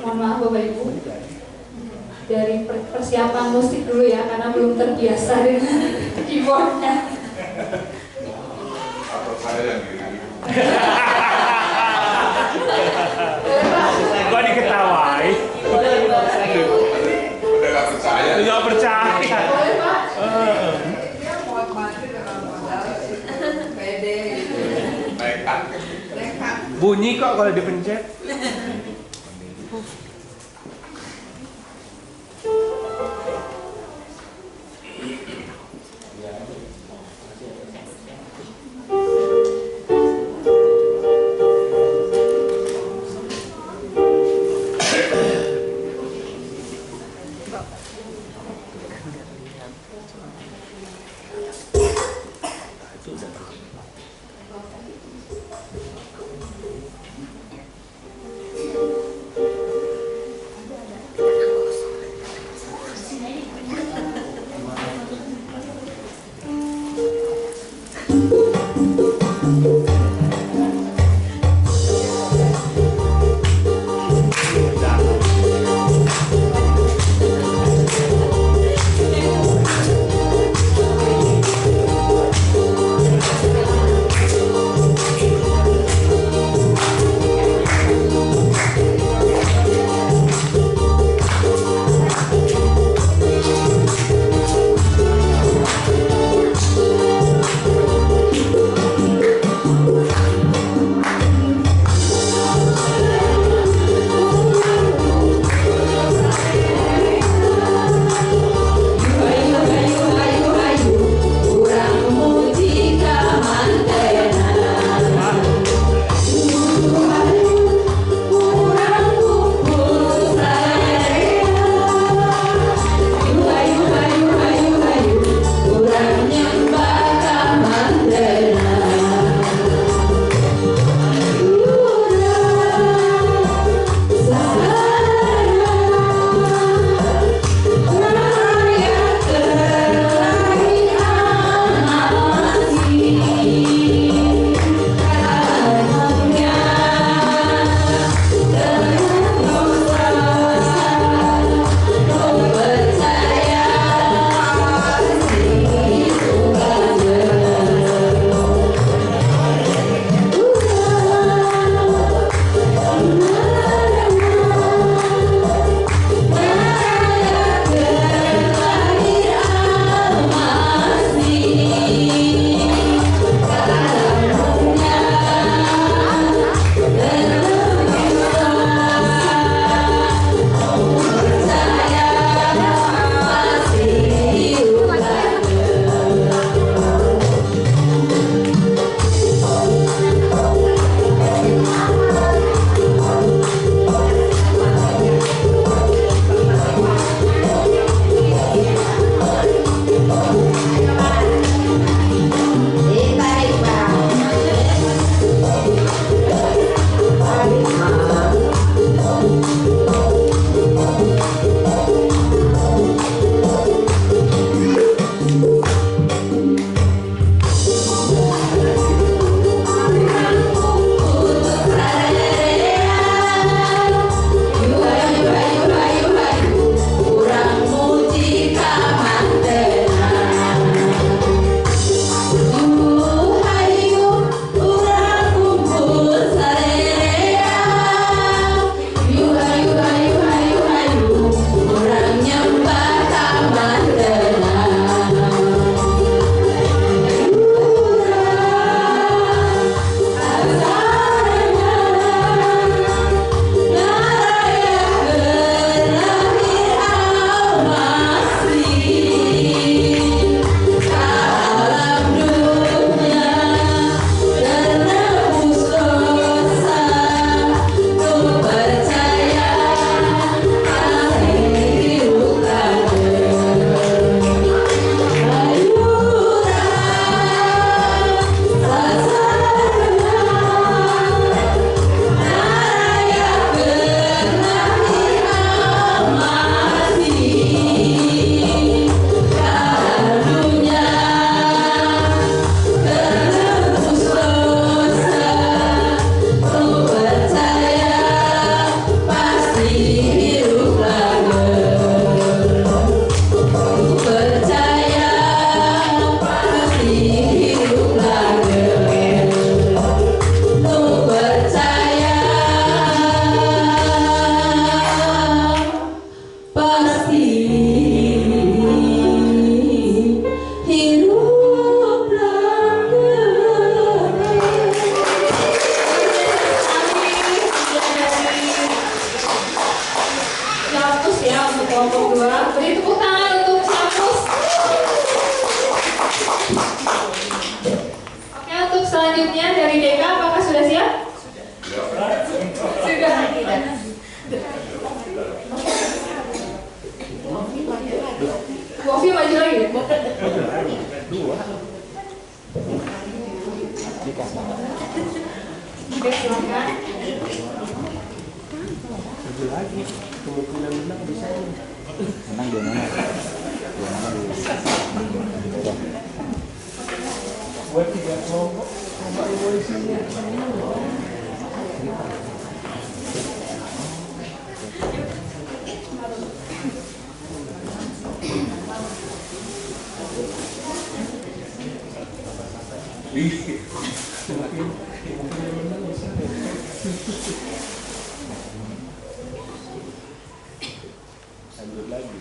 Mohon maaf Bapak Ibu, dari persiapan musik dulu ya, karena belum terbiasa dengan keyboardnya. Atau saya yang gini. Gua diketawai. Udah gak percaya. Nggak percaya. Boleh Pak? Nekat. Bunyi kok kalau dipencet. Kopi maju lagi. Dua. Oke, silakan. Maju lagi. Kemungkinan menang bisa. Menang dua nama. Buat 3 kelompok. Kelompok evolusinya. Lanjut lagi.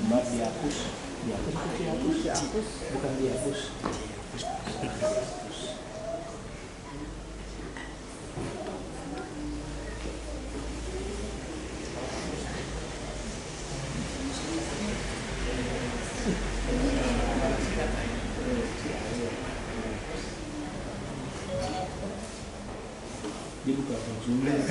Mbak dihapus, bukan dihapus. Dia bukan konsumen.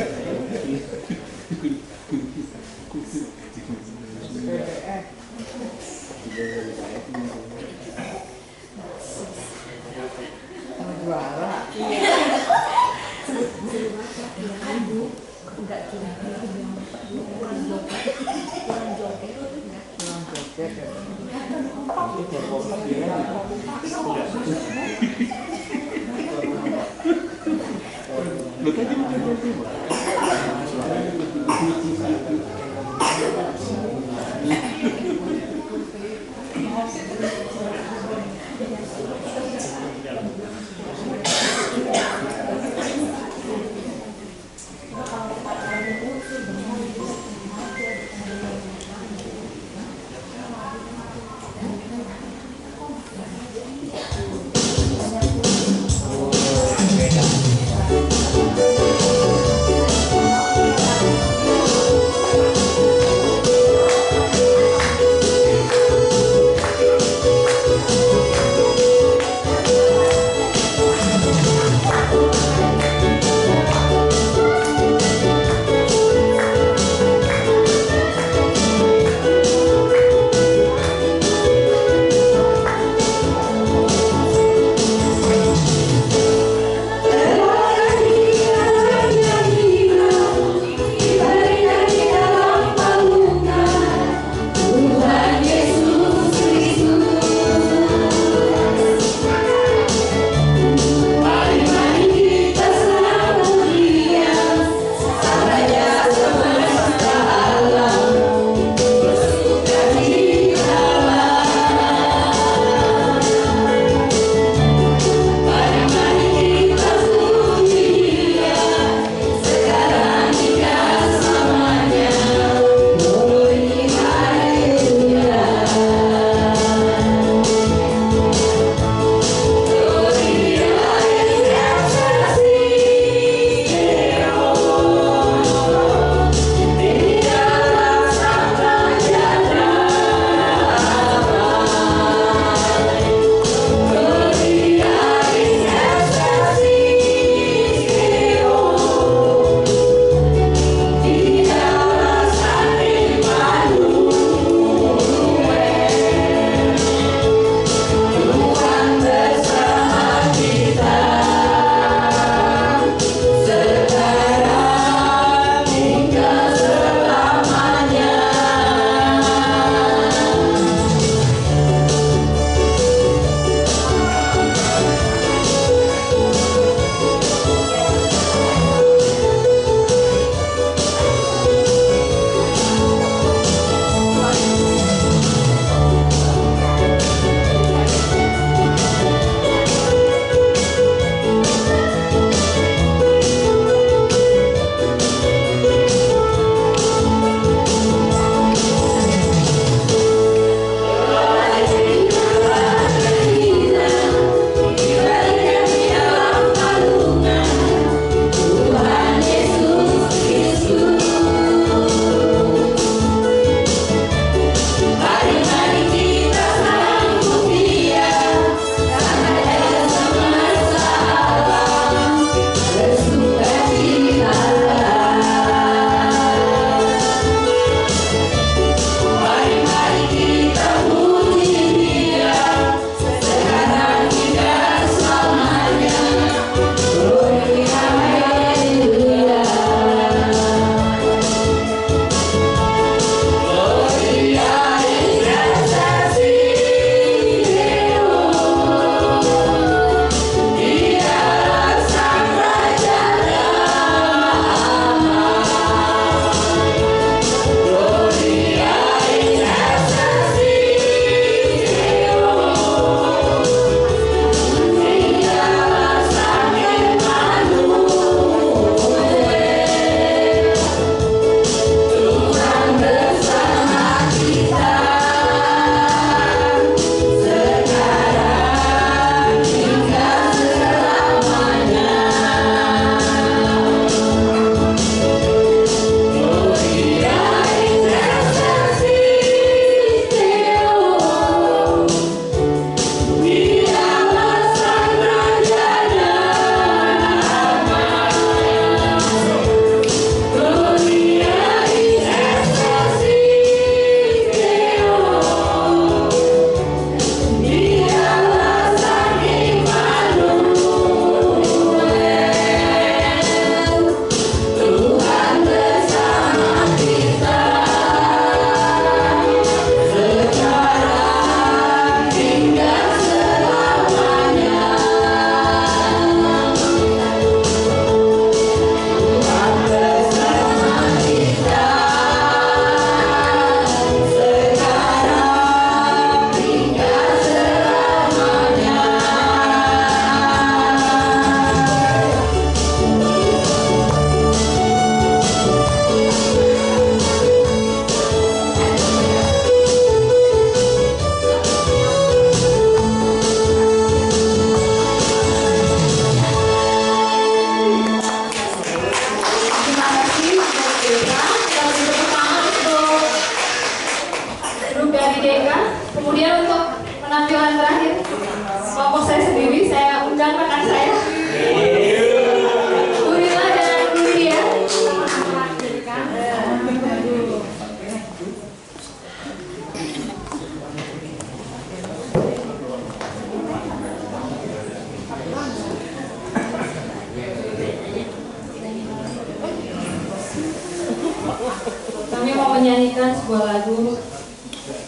Kami mau menyanyikan sebuah lagu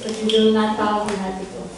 berjudul Natal di Hatiku.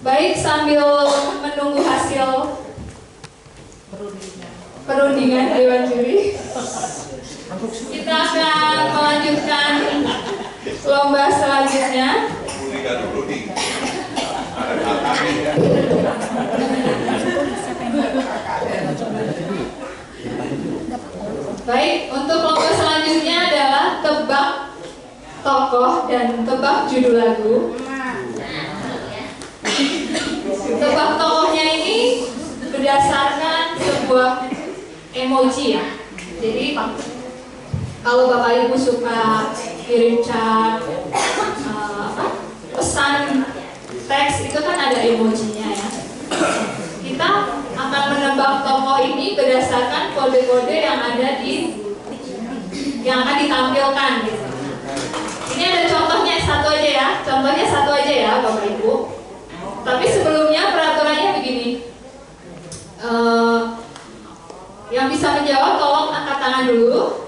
Baik, sambil menunggu hasil perundingan Dewan Juri, kita akan melanjutkan lomba selanjutnya. Baik, untuk lomba selanjutnya adalah tebak tokoh dan tebak judul lagu. Tebak tokohnya ini berdasarkan sebuah emoji ya. Jadi kalau Bapak Ibu suka kirim chat, pesan teks itu kan ada emojinya ya. Kita akan menebak tokoh ini berdasarkan kode-kode yang ada yang akan ditampilkan gitu. Ini ada contohnya satu aja ya. Contohnya satu aja ya Bapak Ibu. Tapi sebelumnya peraturannya begini, yang bisa menjawab tolong angkat tangan dulu,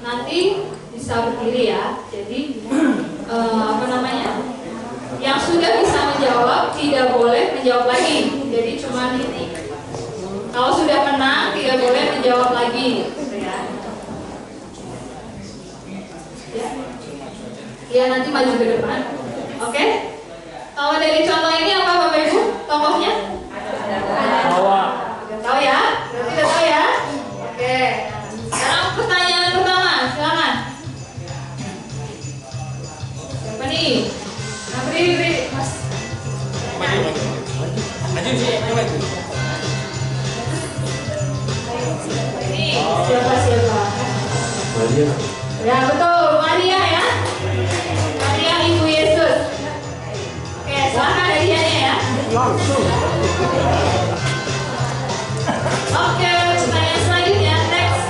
nanti bisa berdiri ya. Jadi yang sudah bisa menjawab tidak boleh menjawab lagi. Jadi cuma ini, kalau sudah menang tidak boleh menjawab lagi, gitu ya. Ya, nanti maju ke depan. Oke? Kalau dari contoh ini apa Bapak Ibu? Tokohnya? Tahu ya? Berarti udah tahu ya? Oke. Sekarang pertanyaan pertama, silakan. Siapa nih? Nah, beri, Mas. Ini siapa? Maria. Ya betul, Maria ya. Maria Ibu Yesus. Oke, silakan hadiahnya ya. Langsung. Oke, pertanyaan selanjutnya, next.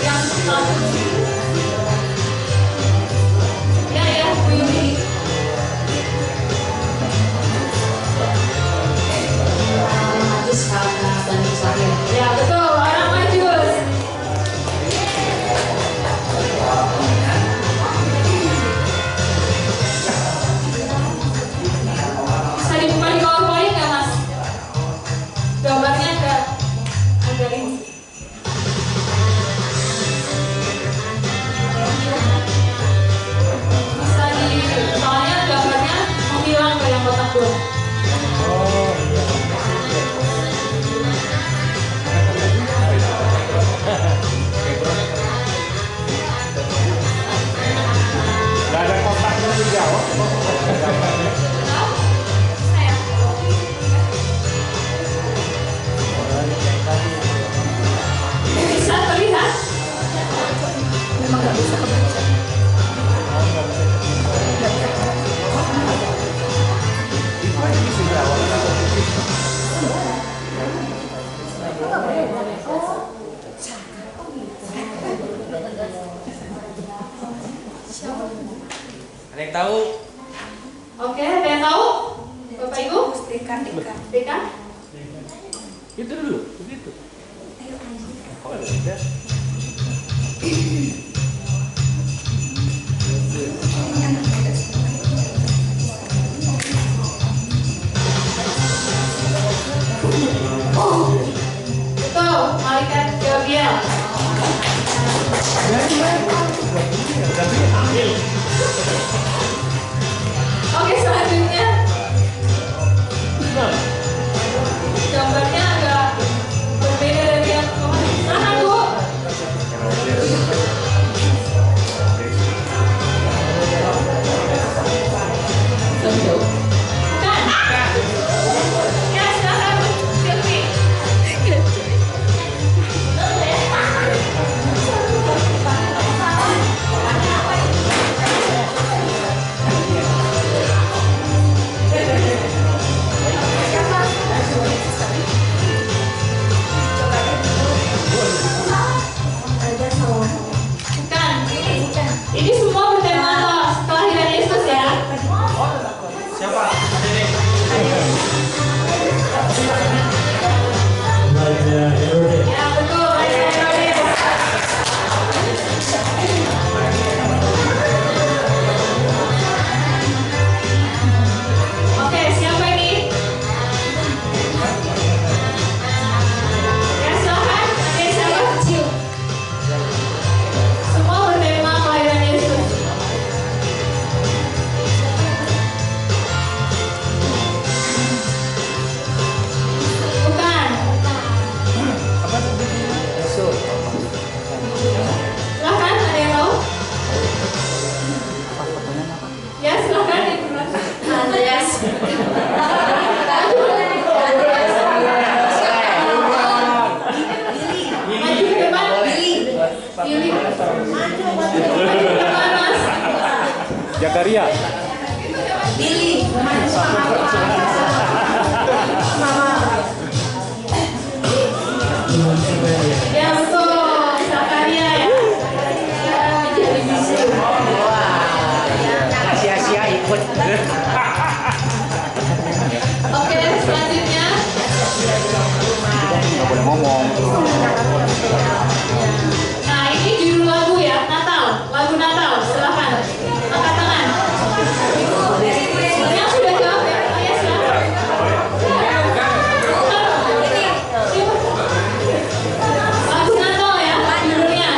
Yang satu. Ya, Bu Yuli. Majus karena banding saya. Ya betul, orang Majus. Bisa dibuka di PowerPoint nggak Mas? Gambarnya agak ini. Bisa soalnya gambarnya menghilang ke yang kotak dua. Gak ada kotaknya dijawab. Bisa terlihat? Memang nggak bisa kebaca. Ada yang tahu? Oke, ada yang tahu? Bapak Ibu? Deka? Itu dulu, begitu. Oh, ada. Betul, Malaikat Gabriel. Oke, selanjutnya gambarnya agak berbeda dari yang kemarin. Silakan Bu. Bukan. Ya, silakan Silvi. Bukan. Ini semua bertema kelahiran Yesus ya. Siapa? Maria Herodes. Ya betul, Maria Herodes. Oke, siapa ini? Ya silakan, ada siapa kecil. Semua bertema kelahiran Yesus. Bukan. Silakan, ada yang tahu? Ya silakan Ibu Rasa. Andreas. Maju ke depan. Billy. Maju ke depan Mas. Jakaria. Billy. Mama. Ya betul, Zakaria ya. Jadi bisu. Sia-sia ikut. Oke, selanjutnya. Nggak boleh ngomong. Nah ini judul lagu ya, Natal, lagu Natal. Silakan, angkat tangan. Yang sudah jawab ya, ya silakan. Lagu Natal ya, judulnya.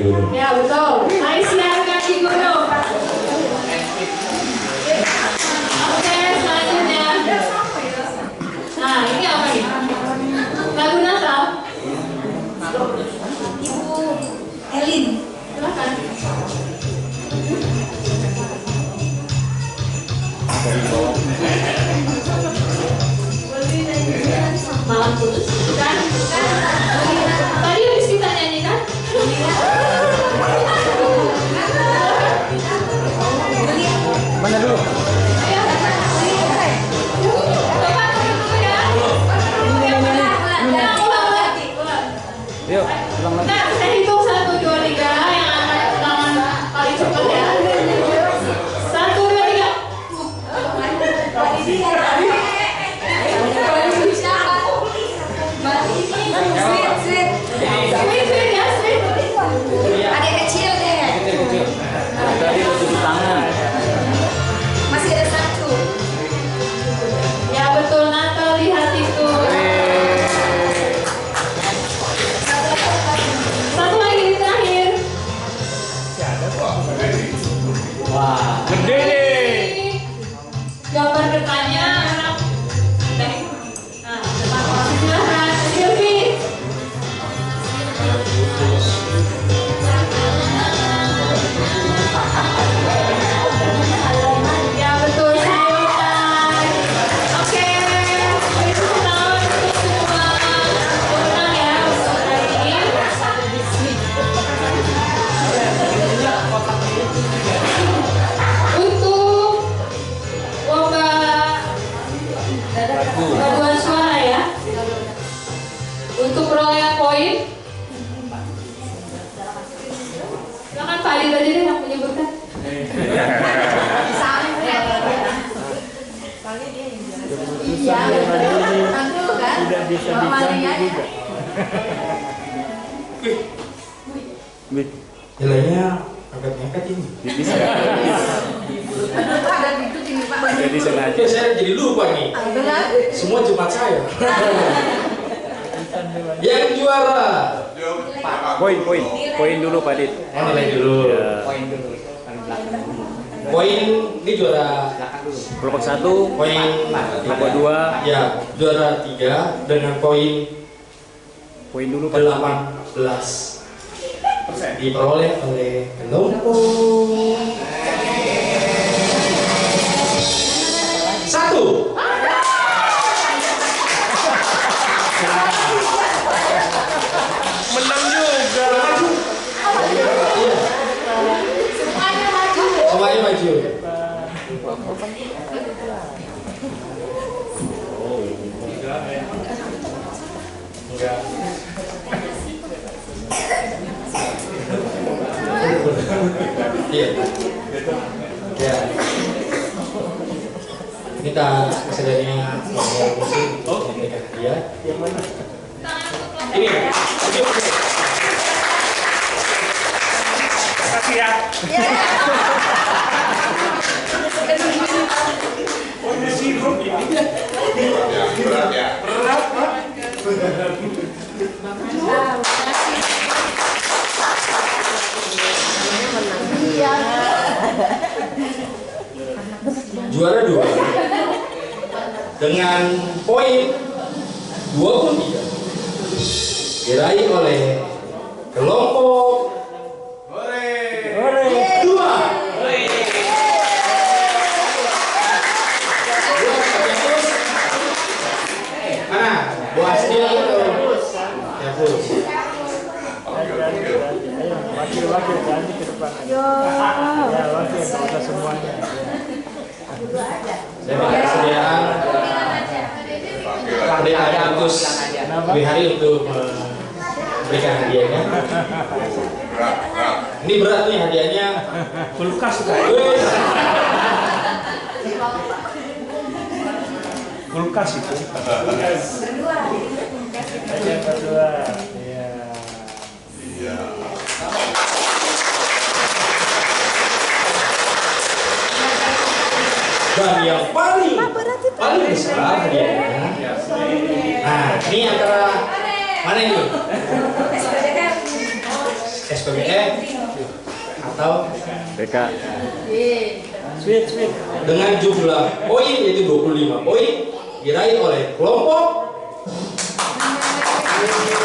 gunung. Ya betul. Aisyah kaki gunung. Oke, selanjutnya. Nah, ini apa nih? Lagu Natal. Ibu Elin, silakan. Malam putus, kan? Tadi habis kita nyanyikan? Mana dulu? Yuk, ulang lagi. Nah, saya hitung 1, 2, 3 yang angkat tangan paling cepat ya. 1, 2, 3. Sweet ya, sweet. Adik kecil deh. Kecil-kecil. Tadi udah tujuh tangan. Masih ada 1. Ya betul, Natal di hatiku. Satu lagi di terakhir. Wah. Gede nih. Gambar bertanya. Nah, silakan, Silvi. Ya betul, sayuran. Oke, beri tepuk tangan untuk semua pemenang ya untuk hari ini. Untuk lomba paduan suara ya. Untuk perolehan poin, silakan Pak Adit aja deh yang menyebutkan. Iya, betul kan? Tidak bisa diganti juga. Nilainya angkat-angkat ini. Bisa. Jadi sengaja. Oke, saya jadi lupa nih. Semua cuma saya. Yang juara. Poin dulu Pak Dit. Nilai dulu. Poin dulu. Paling belakang. Poin ini juara. Kelompok 1, Poin kelompok 2, ya juara 3 dengan poin poin dulu Pak. 18 diperoleh oleh kelompok 1. Menang juga. Semuanya maju. Enggak. Iya. Ya. Minta kesediaannya musik untuk memberikan hadiah. Ini. Kasih ya. Berat ya. Juara 2 dengan poin 23 diraih oleh kelompok 2. Mana? Buasnya itu. Ya, Bus. Wakil-wakil ganti ke depan. Ya, wakil kita semuanya. Saya minta kesediaan Pendeta Agus Wihari untuk memberikan hadiahnya. Ini berat nih hadiahnya. Kulkas kulkas itu. Yang kedua, ya. Iya. Dan yang paling besar hadiahnya. Nah, ini antara mana ini? SPBE atau BK. Sweet. dengan jumlah poin yaitu 25 poin diraih oleh kelompok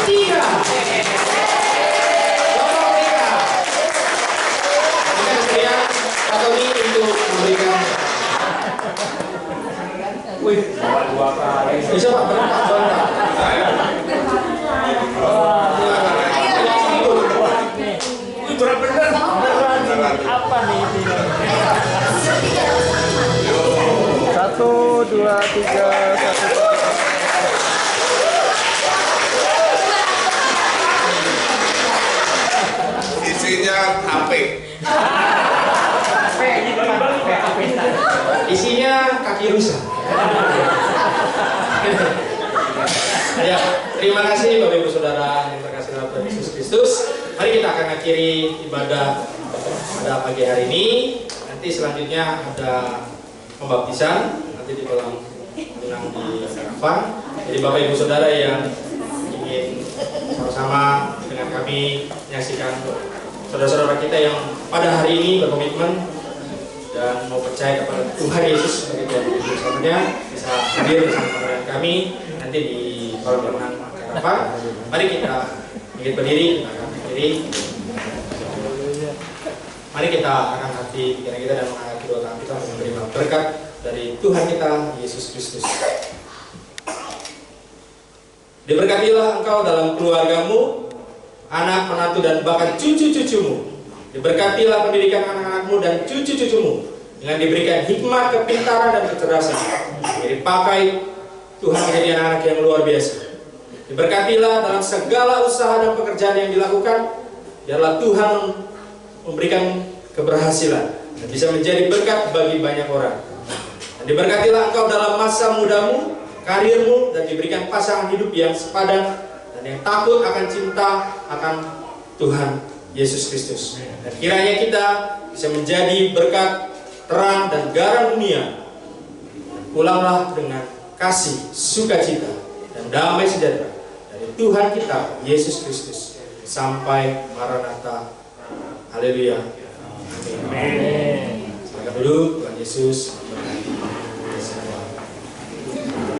3. Kelompok 3. Dengan saya atau ini untuk memberikan. Wih, dua kali. Bisa Pak berempat Pak. Bener. Apa nih ini? 1, 2, 3, 1. Isinya HP. Isinya kaki rusa. Ya, terima kasih Bapak Ibu Saudara yang terkasih dalam Tuhan Yesus Kristus. Mari kita akan akhiri ibadah pada pagi hari ini. Nanti selanjutnya ada pembaptisan nanti di kolam renang di Karavan. Jadi Bapak Ibu Saudara yang ingin sama-sama dengan kami menyaksikan saudara-saudara kita yang pada hari ini berkomitmen dan mau percaya kepada Tuhan Yesus sebagai Tuhan dan Juru Selamatnya, bisa hadir bersama dengan kami nanti di kolam renang Karavan. Mari kita ingin berdiri, kita akan berdiri. Mari kita angkat hati pikiran kita dan mengangkat kedua tangan kita untuk menerima berkat dari Tuhan kita Yesus Kristus. Diberkatilah engkau dalam keluargamu, anak, menantu, dan bahkan cucu-cucumu. Diberkatilah pendidikan anak-anakmu dan cucu-cucumu dengan diberikan hikmat, kepintaran, dan kecerdasan. Jadi pakai Tuhan menjadi anak-anak yang luar biasa. Diberkatilah dalam segala usaha dan pekerjaan yang dilakukan. Biarlah Tuhan memberikan keberhasilan dan bisa menjadi berkat bagi banyak orang. Dan diberkatilah engkau dalam masa mudamu, karirmu, dan diberikan pasangan hidup yang sepadan dan yang takut akan cinta akan Tuhan Yesus Kristus. Dan kiranya kita bisa menjadi berkat, terang, dan garam dunia. Pulanglah dengan kasih, sukacita, dan damai sejahtera dari Tuhan kita Yesus Kristus sampai Maranatha. Haleluya. Amin. Silakan duduk. Tuhan Yesus